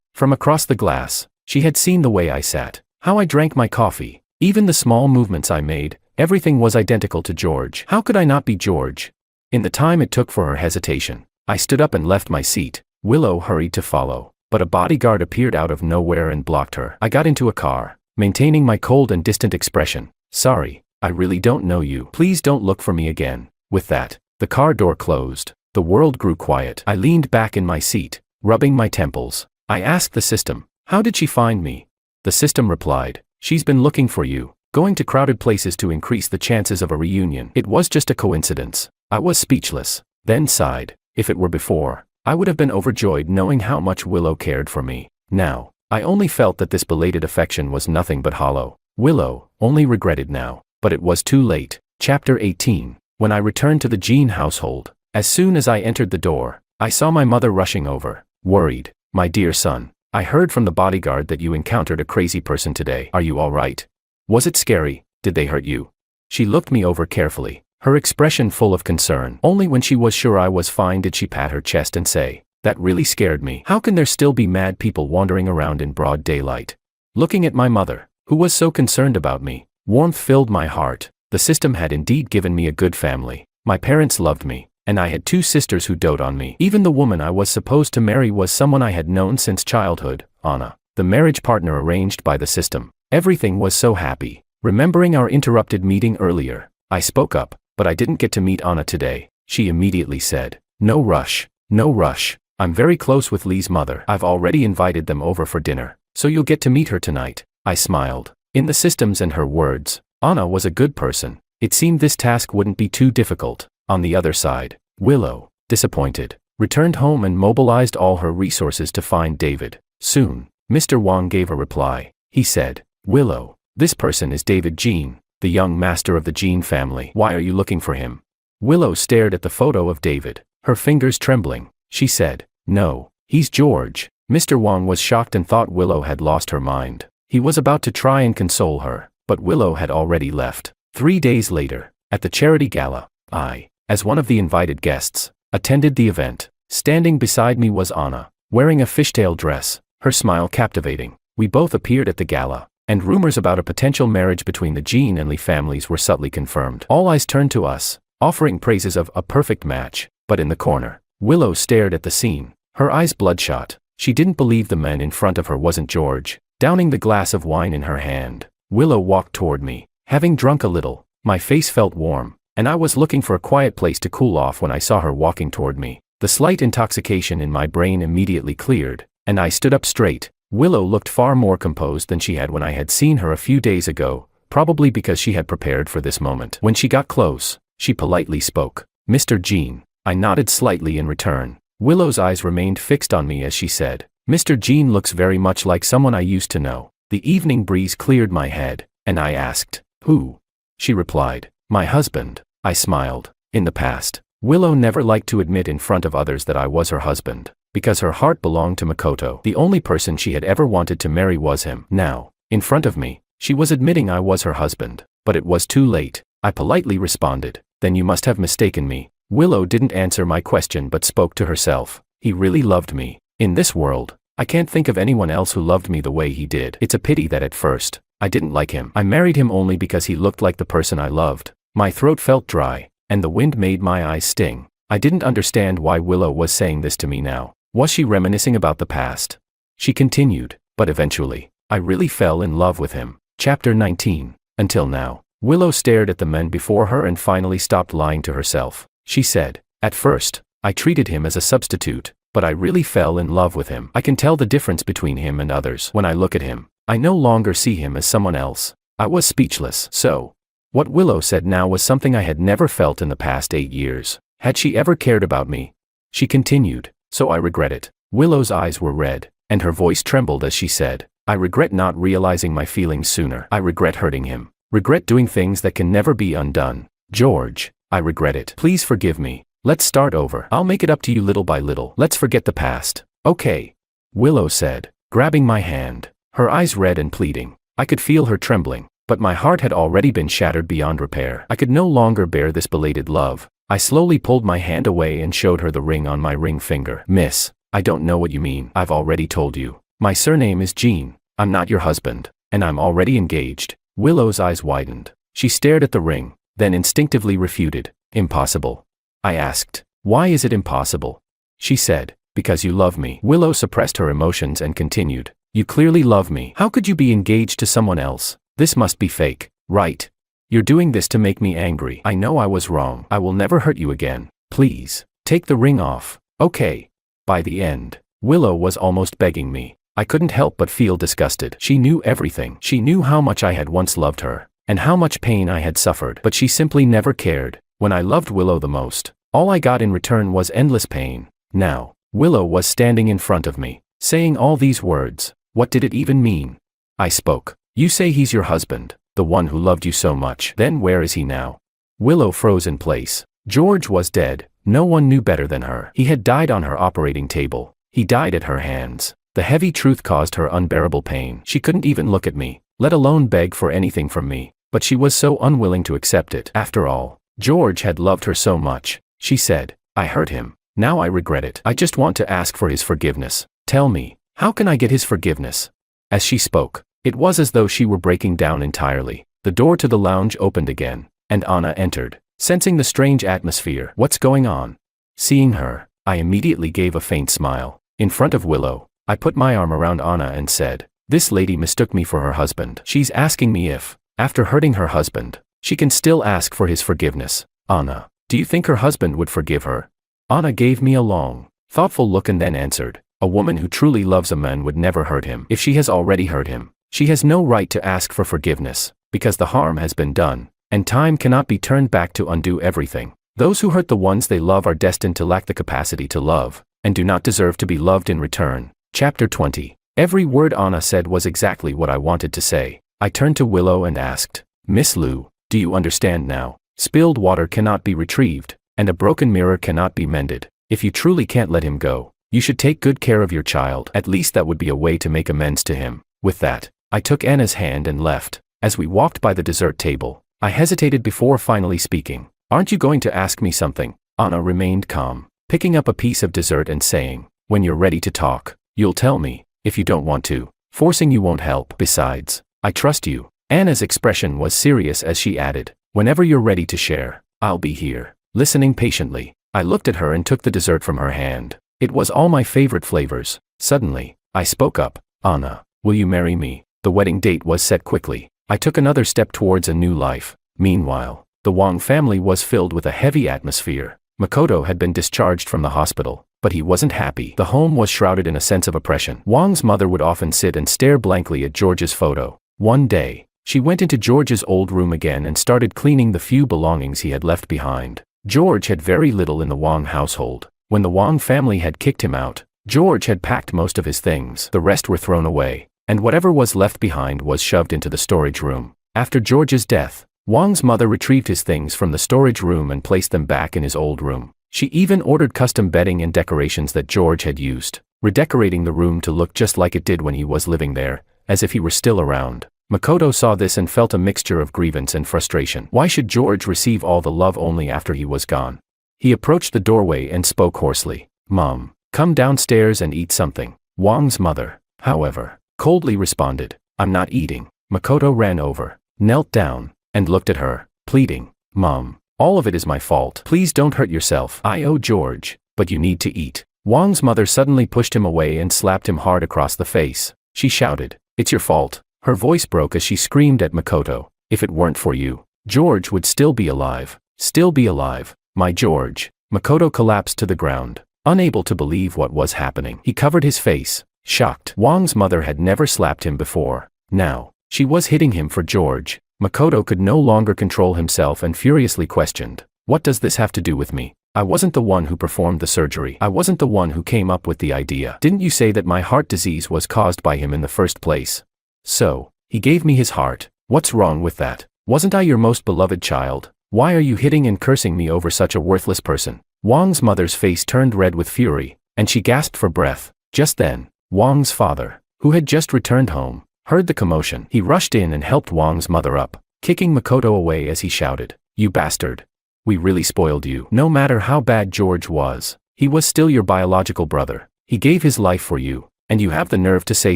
From across the glass, she had seen the way I sat, how I drank my coffee, even the small movements I made. Everything was identical to George. How could I not be George? In the time it took for her hesitation, I stood up and left my seat. Willow hurried to follow, but a bodyguard appeared out of nowhere and blocked her. I got into a car, maintaining my cold and distant expression. "Sorry, I really don't know you. Please don't look for me again." With that, the car door closed. The world grew quiet. I leaned back in my seat, rubbing my temples. I asked the system, "How did she find me?" The system replied, "She's been looking for you, going to crowded places to increase the chances of a reunion." It was just a coincidence. I was speechless, then sighed. If it were before, I would have been overjoyed knowing how much Willow cared for me. Now, I only felt that this belated affection was nothing but hollow. Willow only regretted now, but it was too late. Chapter 18. When I returned to the Jean household, as soon as I entered the door, I saw my mother rushing over, worried. "My dear son, I heard from the bodyguard that you encountered a crazy person today. Are you all right? Was it scary? Did they hurt you?" She looked me over carefully, her expression full of concern. Only when she was sure I was fine did she pat her chest and say, "That really scared me. How can there still be mad people wandering around in broad daylight?" Looking at my mother, who was so concerned about me, warmth filled my heart. The system had indeed given me a good family. My parents loved me, and I had two sisters who doted on me. Even the woman I was supposed to marry was someone I had known since childhood, Anna, the marriage partner arranged by the system. Everything was so happy. Remembering our interrupted meeting earlier, I spoke up, "But I didn't get to meet Anna today." She immediately said, "No rush, no rush. I'm very close with Lee's mother. I've already invited them over for dinner, so you'll get to meet her tonight." I smiled. In the systems and her words, Anna was a good person. It seemed this task wouldn't be too difficult. On the other side, Willow, disappointed, returned home and mobilized all her resources to find David. Soon, Mr. Wong gave a reply. He said, "Willow, this person is David Jean, the young master of the Jean family. Why are you looking for him?" Willow stared at the photo of David, her fingers trembling. She said, "No, he's George." Mr. Wong was shocked and thought Willow had lost her mind. He was about to try and console her, but Willow had already left. 3 days later, at the charity gala, I, as one of the invited guests, attended the event. Standing beside me was Anna, wearing a fishtail dress, her smile captivating. We both appeared at the gala, and rumors about a potential marriage between the Jean and Lee families were subtly confirmed. All eyes turned to us, offering praises of a perfect match, but in the corner, Willow stared at the scene, her eyes bloodshot. She didn't believe the man in front of her wasn't George. Downing the glass of wine in her hand, Willow walked toward me. Having drunk a little, my face felt warm, and I was looking for a quiet place to cool off when I saw her walking toward me. The slight intoxication in my brain immediately cleared, and I stood up straight. Willow looked far more composed than she had when I had seen her a few days ago, probably because she had prepared for this moment. When she got close, she politely spoke. "Mr. Jean." I nodded slightly in return. Willow's eyes remained fixed on me as she said, "Mr. Jean looks very much like someone I used to know." The evening breeze cleared my head, and I asked, "Who?" She replied, "My husband." I smiled. In the past, Willow never liked to admit in front of others that I was her husband, because her heart belonged to Makoto. The only person she had ever wanted to marry was him. Now, in front of me, she was admitting I was her husband, but it was too late. I politely responded, "Then you must have mistaken me." Willow didn't answer my question but spoke to herself. He really loved me. In this world, I can't think of anyone else who loved me the way he did. It's a pity that at first, I didn't like him. I married him only because he looked like the person I loved. My throat felt dry, and the wind made my eyes sting. I didn't understand why Willow was saying this to me now. Was she reminiscing about the past? She continued, "But eventually, I really fell in love with him." Chapter 19. Until now, Willow stared at the men before her and finally stopped lying to herself. She said, "At first, I treated him as a substitute, but I really fell in love with him. I can tell the difference between him and others. When I look at him, I no longer see him as someone else." I was speechless. So, what Willow said now was something I had never felt in the past 8 years. Had she ever cared about me? She continued, "So I regret it." Willow's eyes were red, and her voice trembled as she said, "I regret not realizing my feelings sooner. I regret hurting him. Regret doing things that can never be undone. George, I regret it. Please forgive me. Let's start over. I'll make it up to you little by little. Let's forget the past." "Okay," Willow said, grabbing my hand, her eyes red and pleading. I could feel her trembling, but my heart had already been shattered beyond repair. I could no longer bear this belated love. I slowly pulled my hand away and showed her the ring on my ring finger. "Miss, I don't know what you mean. I've already told you. My surname is Jean. I'm not your husband, and I'm already engaged." Willow's eyes widened. She stared at the ring, then instinctively refuted. "Impossible." I asked, "Why is it impossible?" She said, "Because you love me." Willow suppressed her emotions and continued, "You clearly love me. How could you be engaged to someone else? This must be fake, right? You're doing this to make me angry. I know I was wrong. I will never hurt you again. Please, take the ring off." "Okay." By the end, Willow was almost begging me. I couldn't help but feel disgusted. She knew everything. She knew how much I had once loved her, and how much pain I had suffered. But she simply never cared. When I loved Willow the most, all I got in return was endless pain. Now, Willow was standing in front of me, saying all these words. What did it even mean? I spoke. "You say he's your husband, the one who loved you so much. Then where is he now?" Willow froze in place. George was dead. No one knew better than her. He had died on her operating table. He died at her hands. The heavy truth caused her unbearable pain. She couldn't even look at me, let alone beg for anything from me. But she was so unwilling to accept it. After all, George had loved her so much. She said, "I hurt him. Now I regret it. I just want to ask for his forgiveness. Tell me, how can I get his forgiveness?" As she spoke, it was as though she were breaking down entirely. The door to the lounge opened again, and Anna entered. Sensing the strange atmosphere, "What's going on?" Seeing her, I immediately gave a faint smile. In front of Willow, I put my arm around Anna and said, "This lady mistook me for her husband. She's asking me if, after hurting her husband, she can still ask for his forgiveness. Anna, do you think her husband would forgive her?" Anna gave me a long, thoughtful look and then answered, "A woman who truly loves a man would never hurt him. If she has already hurt him, she has no right to ask for forgiveness, because the harm has been done, and time cannot be turned back to undo everything. Those who hurt the ones they love are destined to lack the capacity to love, and do not deserve to be loved in return." Chapter 20. Every word Anna said was exactly what I wanted to say. I turned to Willow and asked, "Miss Liu, do you understand now? Spilled water cannot be retrieved, and a broken mirror cannot be mended. If you truly can't let him go, you should take good care of your child. At least that would be a way to make amends to him." With that, I took Anna's hand and left. As we walked by the dessert table, I hesitated before finally speaking. Aren't you going to ask me something? Anna remained calm, picking up a piece of dessert and saying, when you're ready to talk, you'll tell me. If you don't want to, forcing you won't help. Besides, I trust you. Anna's expression was serious as she added, whenever you're ready to share, I'll be here. Listening patiently, I looked at her and took the dessert from her hand. It was all my favorite flavors. Suddenly, I spoke up. Anna, will you marry me? The wedding date was set quickly. I took another step towards a new life. Meanwhile, the Wang family was filled with a heavy atmosphere. Makoto had been discharged from the hospital, but he wasn't happy. The home was shrouded in a sense of oppression. Wang's mother would often sit and stare blankly at George's photo. One day, she went into George's old room again and started cleaning the few belongings he had left behind. George had very little in the Wang household. When the Wang family had kicked him out, George had packed most of his things. The rest were thrown away, and whatever was left behind was shoved into the storage room. After George's death, Wang's mother retrieved his things from the storage room and placed them back in his old room. She even ordered custom bedding and decorations that George had used, redecorating the room to look just like it did when he was living there, as if he were still around. Makoto saw this and felt a mixture of grievance and frustration. Why should George receive all the love only after he was gone? He approached the doorway and spoke hoarsely. Mom, come downstairs and eat something. Wang's mother, however, coldly responded, I'm not eating. Makoto ran over, knelt down, and looked at her, pleading, Mom, all of it is my fault. Please don't hurt yourself. I owe George, but you need to eat. Wang's mother suddenly pushed him away and slapped him hard across the face. She shouted, it's your fault. Her voice broke as she screamed at Makoto, if it weren't for you, George would still be alive. Still be alive, my George. Makoto collapsed to the ground, unable to believe what was happening. He covered his face, shocked. Wang's mother had never slapped him before. Now, she was hitting him for George. Makoto could no longer control himself and furiously questioned, what does this have to do with me? I wasn't the one who performed the surgery. I wasn't the one who came up with the idea. Didn't you say that my heart disease was caused by him in the first place? So, he gave me his heart. What's wrong with that? Wasn't I your most beloved child? Why are you hitting and cursing me over such a worthless person? Wang's mother's face turned red with fury, and she gasped for breath. Just then, Wang's father, who had just returned home, heard the commotion. He rushed in and helped Wang's mother up, kicking Makoto away as he shouted, you bastard. We really spoiled you. No matter how bad George was, he was still your biological brother. He gave his life for you, and you have the nerve to say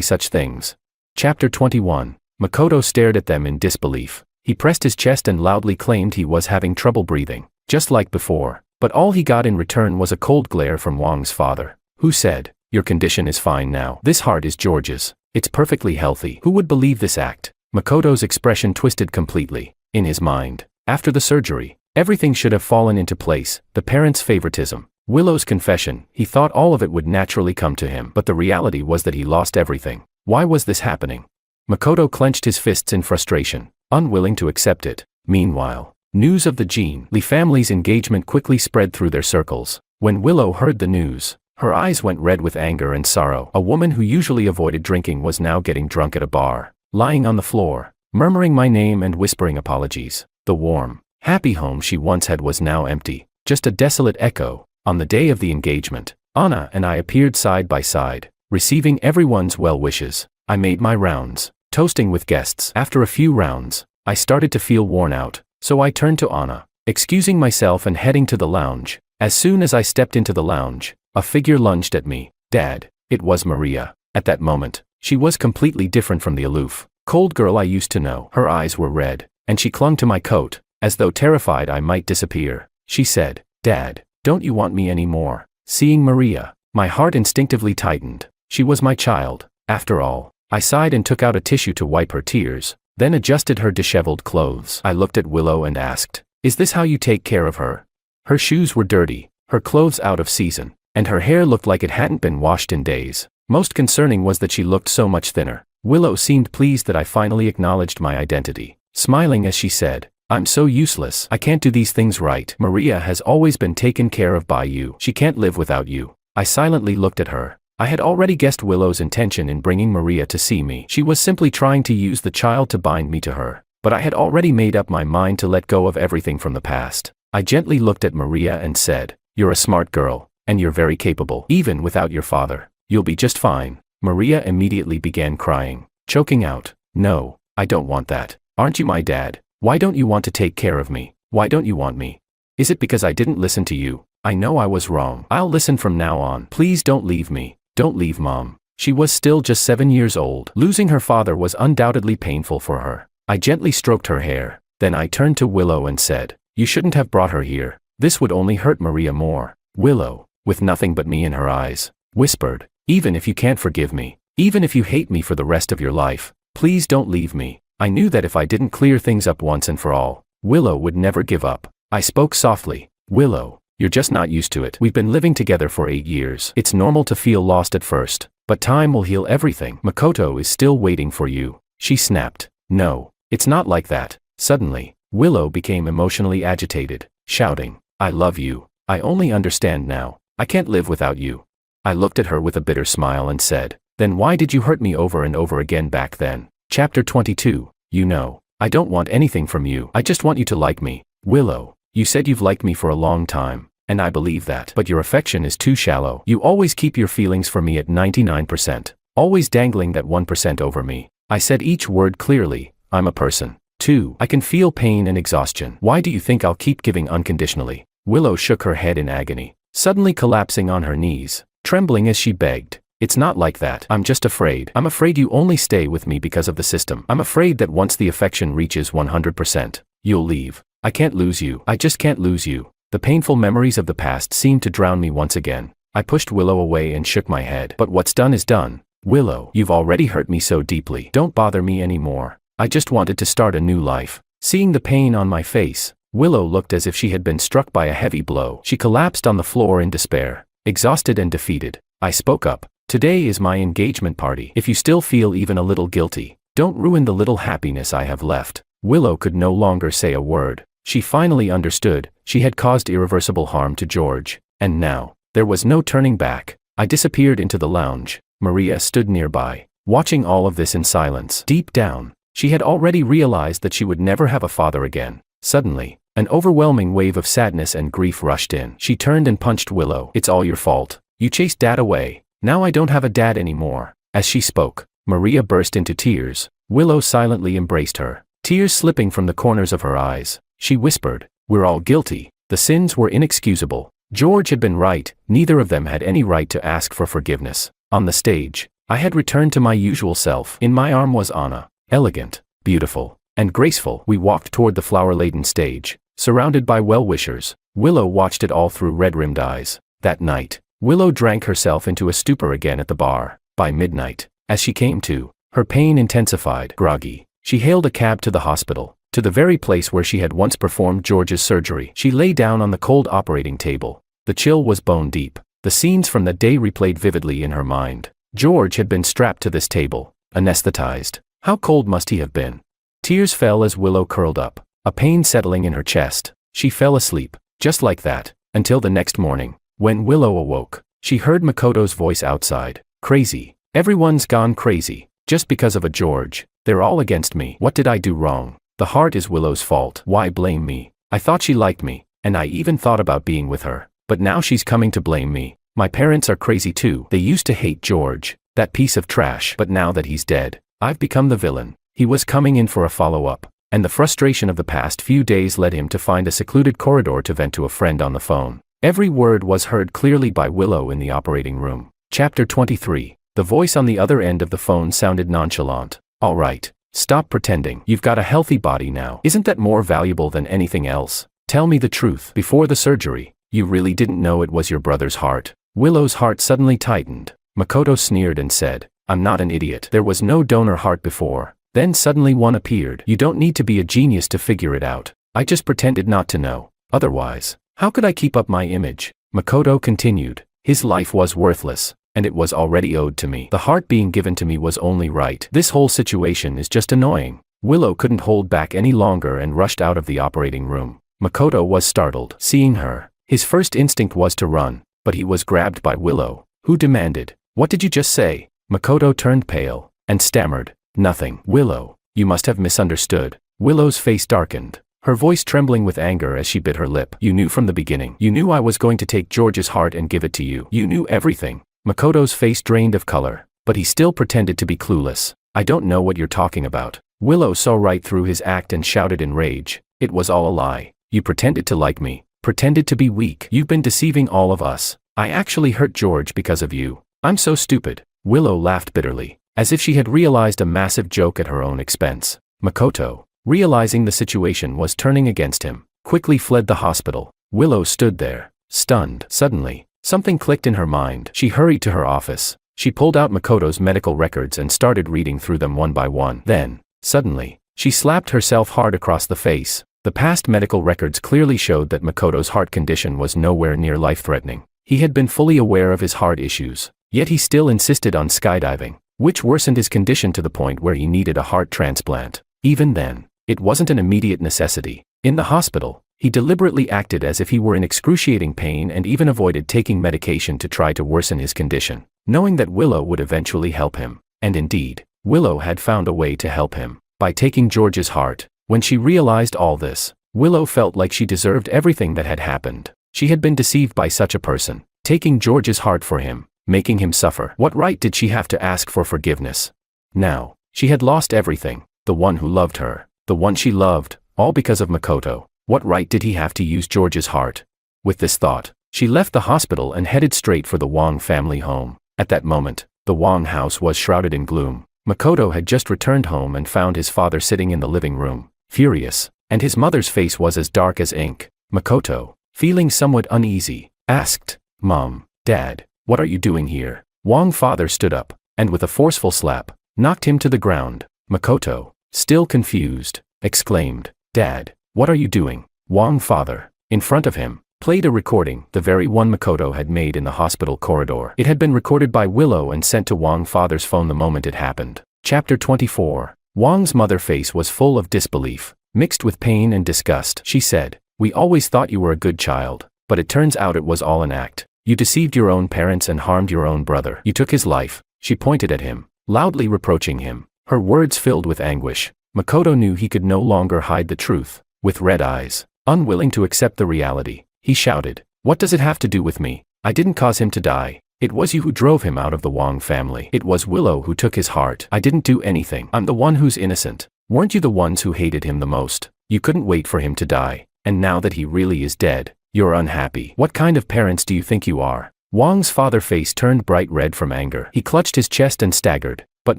such things. Chapter 21. Makoto stared at them in disbelief. He pressed his chest and loudly claimed he was having trouble breathing, just like before, but all he got in return was a cold glare from Wang's father, who said, your condition is fine now. This heart is George's. It's perfectly healthy. Who would believe this act? Makoto's expression twisted completely. In his mind, after the surgery, everything should have fallen into place. The parents' favoritism, Willow's confession, he thought all of it would naturally come to him. But the reality was that he lost everything. Why was this happening? Makoto clenched his fists in frustration, unwilling to accept it. Meanwhile, news of the Jean Lee family's engagement quickly spread through their circles. When Willow heard the news, her eyes went red with anger and sorrow. A woman who usually avoided drinking was now getting drunk at a bar, lying on the floor, murmuring my name and whispering apologies. The warm, happy home she once had was now empty, just a desolate echo. On the day of the engagement, Anna and I appeared side by side, receiving everyone's well wishes. I made my rounds, toasting with guests. After a few rounds, I started to feel worn out, so I turned to Anna, excusing myself and heading to the lounge. As soon as I stepped into the lounge, a figure lunged at me. Dad, it was Maria. At that moment, she was completely different from the aloof, cold girl I used to know. Her eyes were red, and she clung to my coat, as though terrified I might disappear. She said, Dad, don't you want me anymore? Seeing Maria, my heart instinctively tightened. She was my child, after all. I sighed and took out a tissue to wipe her tears, then adjusted her disheveled clothes. I looked at Willow and asked, is this how you take care of her? Her shoes were dirty, her clothes out of season, and her hair looked like it hadn't been washed in days. Most concerning was that she looked so much thinner. Willow seemed pleased that I finally acknowledged my identity, smiling as she said, I'm so useless. I can't do these things right. Maria has always been taken care of by you. She can't live without you. I silently looked at her. I had already guessed Willow's intention in bringing Maria to see me. She was simply trying to use the child to bind me to her, but I had already made up my mind to let go of everything from the past. I gently looked at Maria and said, you're a smart girl, and you're very capable. Even without your father, you'll be just fine. Maria immediately began crying, choking out, No, I don't want that. Aren't you my dad? Why don't you want to take care of me? Why don't you want me? Is it because I didn't listen to you? I know I was wrong. I'll listen from now on. Please don't leave me. Don't leave Mom. She was still just 7 years old. Losing her father was undoubtedly painful for her. I gently stroked her hair. Then I turned to Willow and said, "You shouldn't have brought her here. This would only hurt Maria more." Willow, with nothing but me in her eyes, whispered, "Even if you can't forgive me, even if you hate me for the rest of your life, please don't leave me." I knew that if I didn't clear things up once and for all, Willow would never give up. I spoke softly. "Willow, you're just not used to it. We've been living together for 8 years. It's normal to feel lost at first, but time will heal everything. Makoto is still waiting for you." She snapped. "No, it's not like that." Suddenly, Willow became emotionally agitated, shouting, "I love you. I only understand now. I can't live without you." I looked at her with a bitter smile and said, "Then why did you hurt me over and over again back then?" Chapter 22. You know, I don't want anything from you. I just want you to like me. Willow, you said you've liked me for a long time, and I believe that. But your affection is too shallow. You always keep your feelings for me at 99%, always dangling that 1% over me. I said each word clearly. I'm a person, too. I can feel pain and exhaustion. Why do you think I'll keep giving unconditionally? Willow shook her head in agony, suddenly collapsing on her knees, trembling as she begged. "It's not like that. I'm just afraid. I'm afraid you only stay with me because of the system. I'm afraid that once the affection reaches 100%, you'll leave. I can't lose you. I just can't lose you." The painful memories of the past seemed to drown me once again. I pushed Willow away and shook my head. "But what's done is done. Willow, you've already hurt me so deeply. Don't bother me anymore. I just wanted to start a new life." Seeing the pain on my face, Willow looked as if she had been struck by a heavy blow. She collapsed on the floor in despair, exhausted and defeated. I spoke up. "Today is my engagement party. If you still feel even a little guilty, don't ruin the little happiness I have left." Willow could no longer say a word. She finally understood. She had caused irreversible harm to George, and now, there was no turning back. I disappeared into the lounge. Maria stood nearby, watching all of this in silence. Deep down, she had already realized that she would never have a father again. Suddenly, an overwhelming wave of sadness and grief rushed in. She turned and punched Willow. "It's all your fault. You chased Dad away. Now I don't have a dad anymore." As she spoke, Maria burst into tears. Willow silently embraced her, tears slipping from the corners of her eyes. She whispered, "We're all guilty. The sins were inexcusable. George had been right. Neither of them had any right to ask for forgiveness." On the stage, I had returned to my usual self. In my arm was Anna, elegant, beautiful, and graceful. We walked toward the flower-laden stage, surrounded by well-wishers. Willow watched it all through red-rimmed eyes. That night, Willow drank herself into a stupor again at the bar. By midnight, as she came to, her pain intensified. Groggy, she hailed a cab to the hospital, to the very place where she had once performed George's surgery. She lay down on the cold operating table. The chill was bone deep. The scenes from that day replayed vividly in her mind. George had been strapped to this table, anesthetized. How cold must he have been? Tears fell as Willow curled up, a pain settling in her chest. She fell asleep, just like that, until the next morning. When Willow awoke, she heard Makoto's voice outside. "Crazy. Everyone's gone crazy, just because of a George. They're all against me. What did I do wrong? The heart is Willow's fault. Why blame me? I thought she liked me, and I even thought about being with her. But now she's coming to blame me. My parents are crazy too. They used to hate George, that piece of trash. But now that he's dead, I've become the villain." He was coming in for a follow-up, and the frustration of the past few days led him to find a secluded corridor to vent to a friend on the phone. Every word was heard clearly by Willow in the operating room. Chapter 23. The voice on the other end of the phone sounded nonchalant. "All right, stop pretending. You've got a healthy body now. Isn't that more valuable than anything else? Tell me the truth. Before the surgery, you really didn't know it was your brother's heart?" Willow's heart suddenly tightened. Makoto sneered and said, "I'm not an idiot. There was no donor heart before. Then suddenly one appeared. You don't need to be a genius to figure it out. I just pretended not to know. Otherwise, how could I keep up my image?" Makoto continued. "His life was worthless, and it was already owed to me. The heart being given to me was only right. This whole situation is just annoying." Willow couldn't hold back any longer and rushed out of the operating room. Makoto was startled. Seeing her, his first instinct was to run, but he was grabbed by Willow, who demanded, "What did you just say?" Makoto turned pale, and stammered, "Nothing." "Willow, you must have misunderstood." Willow's face darkened, her voice trembling with anger as she bit her lip. "You knew from the beginning. You knew I was going to take George's heart and give it to you. You knew everything." Makoto's face drained of color, but he still pretended to be clueless. I don't know what you're talking about. Willow saw right through his act and shouted in rage. It was all a lie. You pretended to like me. Pretended to be weak. You've been deceiving all of us. I actually hurt George because of you. I'm so stupid. Willow laughed bitterly, as if she had realized a massive joke at her own expense. Makoto, realizing the situation was turning against him, quickly fled the hospital. Willow stood there, stunned. Suddenly, something clicked in her mind. She hurried to her office. She pulled out Makoto's medical records and started reading through them one by one. Then, suddenly, she slapped herself hard across the face. The past medical records clearly showed that Makoto's heart condition was nowhere near life-threatening. He had been fully aware of his heart issues, yet he still insisted on skydiving, which worsened his condition to the point where he needed a heart transplant. Even then, it wasn't an immediate necessity. In the hospital, he deliberately acted as if he were in excruciating pain and even avoided taking medication to try to worsen his condition, knowing that Willow would eventually help him. And indeed, Willow had found a way to help him, by taking George's heart. When she realized all this, Willow felt like she deserved everything that had happened. She had been deceived by such a person, taking George's heart for him, making him suffer. What right did she have to ask for forgiveness? Now, she had lost everything, the one who loved her, the one she loved, all because of Makoto. What right did he have to use George's heart? With this thought, she left the hospital and headed straight for the Wong family home. At that moment, the Wong house was shrouded in gloom. Makoto had just returned home and found his father sitting in the living room, furious, and his mother's face was as dark as ink. Makoto, feeling somewhat uneasy, asked, "Mom, Dad, what are you doing here?" Wong father stood up, and with a forceful slap, knocked him to the ground. Makoto, still confused, exclaimed, "Dad, what are you doing?" Wong father, in front of him, played a recording, the very one Makoto had made in the hospital corridor. It had been recorded by Willow and sent to Wong father's phone the moment it happened. Chapter 24. Wong's mother's face was full of disbelief, mixed with pain and disgust. She said, "We always thought you were a good child, but it turns out it was all an act. You deceived your own parents and harmed your own brother. You took his life." She pointed at him, loudly reproaching him, her words filled with anguish. Makoto knew he could no longer hide the truth. With red eyes, unwilling to accept the reality, he shouted, "What does it have to do with me? I didn't cause him to die. It was you who drove him out of the Wong family. It was Willow who took his heart. I didn't do anything. I'm the one who's innocent. Weren't you the ones who hated him the most? You couldn't wait for him to die, and now that he really is dead, you're unhappy. What kind of parents do you think you are?" Wong's father's face turned bright red from anger. He clutched his chest and staggered, but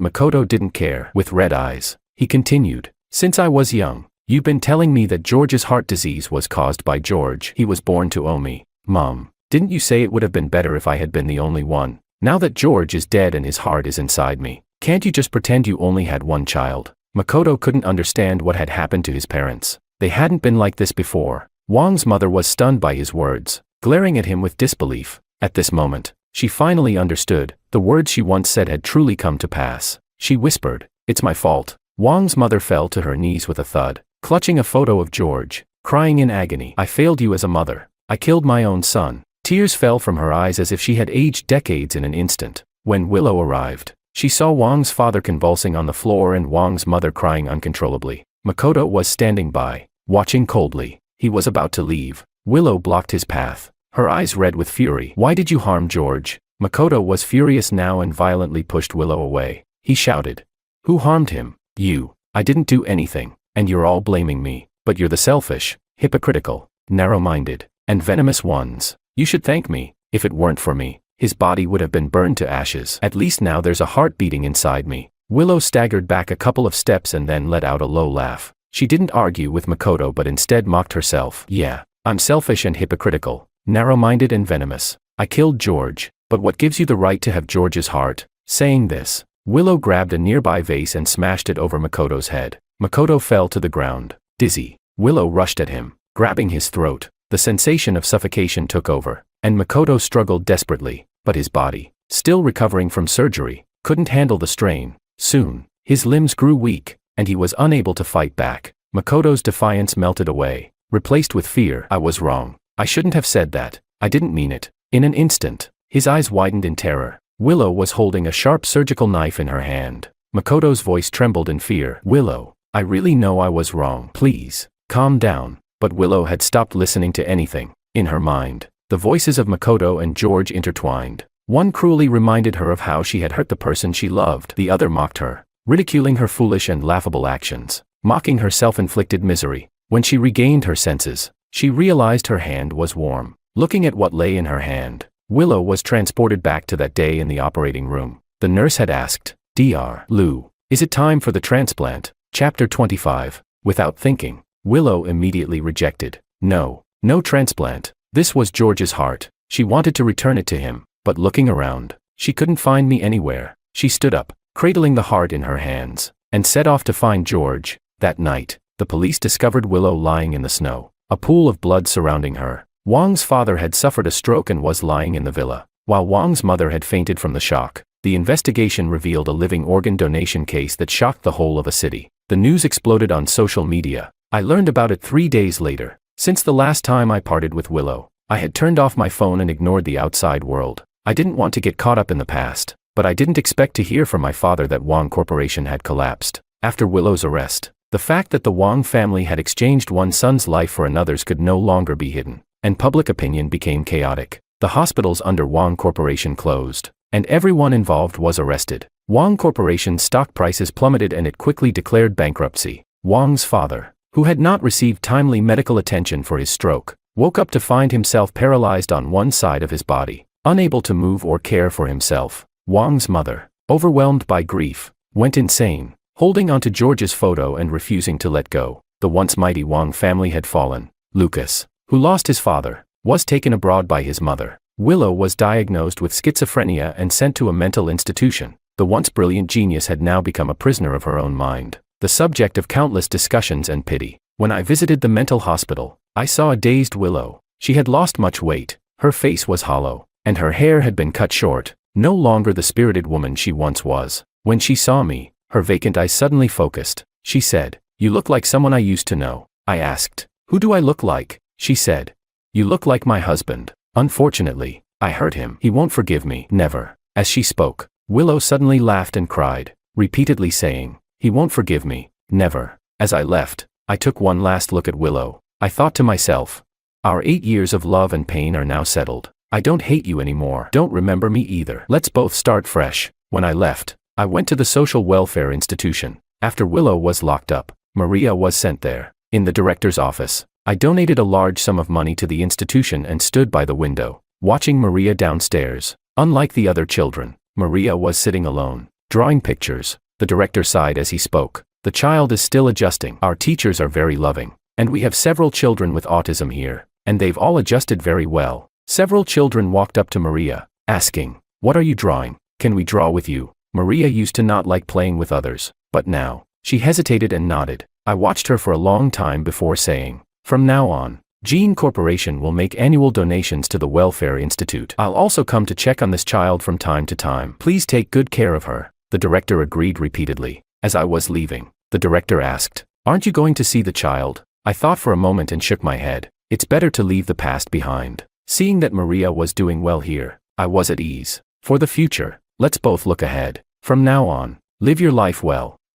Makoto didn't care. With red eyes, he continued, "Since I was young, you've been telling me that George's heart disease was caused by George. He was born to owe me. Mom, didn't you say it would have been better if I had been the only one? Now that George is dead and his heart is inside me, can't you just pretend you only had one child?" Makoto couldn't understand what had happened to his parents. They hadn't been like this before. Wong's mother was stunned by his words, glaring at him with disbelief. At this moment, she finally understood. The words she once said had truly come to pass. She whispered, "It's my fault." Wong's mother fell to her knees with a thud, clutching a photo of George, crying in agony. "I failed you as a mother. I killed my own son." Tears fell from her eyes as if she had aged decades in an instant. When Willow arrived, she saw Wong's father convulsing on the floor and Wong's mother crying uncontrollably. Makoto was standing by, watching coldly. He was about to leave. Willow blocked his path, her eyes red with fury. "Why did you harm George?" Makoto was furious now and violently pushed Willow away. He shouted, "Who harmed him? You. I didn't do anything, and you're all blaming me. But you're the selfish, hypocritical, narrow-minded, and venomous ones. You should thank me. If it weren't for me, his body would have been burned to ashes. At least now there's a heart beating inside me." Willow staggered back a couple of steps and then let out a low laugh. She didn't argue with Makoto but instead mocked herself. "Yeah, I'm selfish and hypocritical, narrow-minded and venomous. I killed George, but what gives you the right to have George's heart?" Saying this, Willow grabbed a nearby vase and smashed it over Makoto's head. Makoto fell to the ground, dizzy. Willow rushed at him, grabbing his throat. The sensation of suffocation took over, and Makoto struggled desperately, but his body, still recovering from surgery, couldn't handle the strain. Soon, his limbs grew weak, and he was unable to fight back. Makoto's defiance melted away, replaced with fear. "I was wrong. I shouldn't have said that. I didn't mean it." In an instant, his eyes widened in terror. Willow was holding a sharp surgical knife in her hand. Makoto's voice trembled in fear. "Willow, I really know I was wrong. Please, calm down." But Willow had stopped listening to anything. In her mind, the voices of Makoto and George intertwined. One cruelly reminded her of how she had hurt the person she loved. The other mocked her, ridiculing her foolish and laughable actions, mocking her self-inflicted misery. When she regained her senses, she realized her hand was warm. Looking at what lay in her hand, Willow was transported back to that day in the operating room. The nurse had asked, "Dr. Lou, is it time for the transplant?" Chapter 25. Without thinking, Willow immediately rejected. No transplant. This was George's heart. She wanted to return it to him, but looking around, she couldn't find me anywhere. She stood up, cradling the heart in her hands, and set off to find George. That night, the police discovered Willow lying in the snow, a pool of blood surrounding her. Wang's father had suffered a stroke and was lying in the villa, while Wang's mother had fainted from the shock. The investigation revealed a living organ donation case that shocked the whole of a city. The news exploded on social media. I learned about it 3 days later. Since the last time I parted with Willow, I had turned off my phone and ignored the outside world. I didn't want to get caught up in the past, but I didn't expect to hear from my father that Wang Corporation had collapsed. After Willow's arrest, the fact that the Wang family had exchanged one son's life for another's could no longer be hidden, and public opinion became chaotic. The hospitals under Wang Corporation closed, and everyone involved was arrested. Wang Corporation's stock prices plummeted and it quickly declared bankruptcy. Wang's father, who had not received timely medical attention for his stroke, woke up to find himself paralyzed on one side of his body, unable to move or care for himself. Wang's mother, overwhelmed by grief, went insane, holding onto George's photo and refusing to let go. The once mighty Wang family had fallen. Lucas, who lost his father, was taken abroad by his mother. Willow was diagnosed with schizophrenia and sent to a mental institution. The once brilliant genius had now become a prisoner of her own mind, the subject of countless discussions and pity. When I visited the mental hospital, I saw a dazed Willow. She had lost much weight, her face was hollow, and her hair had been cut short, no longer the spirited woman she once was. When she saw me, her vacant eyes suddenly focused. She said, "You look like someone I used to know." I asked, "Who do I look like?" She said, "You look like my husband. Unfortunately, I hurt him. He won't forgive me." Never. As she spoke, Willow suddenly laughed and cried, repeatedly saying, "He won't forgive me. Never." As I left, I took one last look at Willow. I thought to myself, our 8 years of love and pain are now settled. I don't hate you anymore. Don't remember me either. Let's both start fresh. When I left, I went to the social welfare institution. After Willow was locked up, Maria was sent there. In the director's office, I donated a large sum of money to the institution and stood by the window, watching Maria downstairs. Unlike the other children, Maria was sitting alone, drawing pictures. The director sighed as he spoke. "The child is still adjusting. Our teachers are very loving, and we have several children with autism here, and they've all adjusted very well." Several children walked up to Maria, asking, "What are you drawing? Can we draw with you?" Maria used to not like playing with others, but now, she hesitated and nodded. I watched her for a long time before saying, "From now on, Gene Corporation will make annual donations to the Welfare Institute. I'll also come to check on this child from time to time. Please take good care of her." The director agreed repeatedly. As I was leaving, the director asked, "Aren't you going to see the child?" I thought for a moment and shook my head. It's better to leave the past behind. Seeing that Maria was doing well here, I was at ease. For the future, let's both look ahead. From now on, live your life well.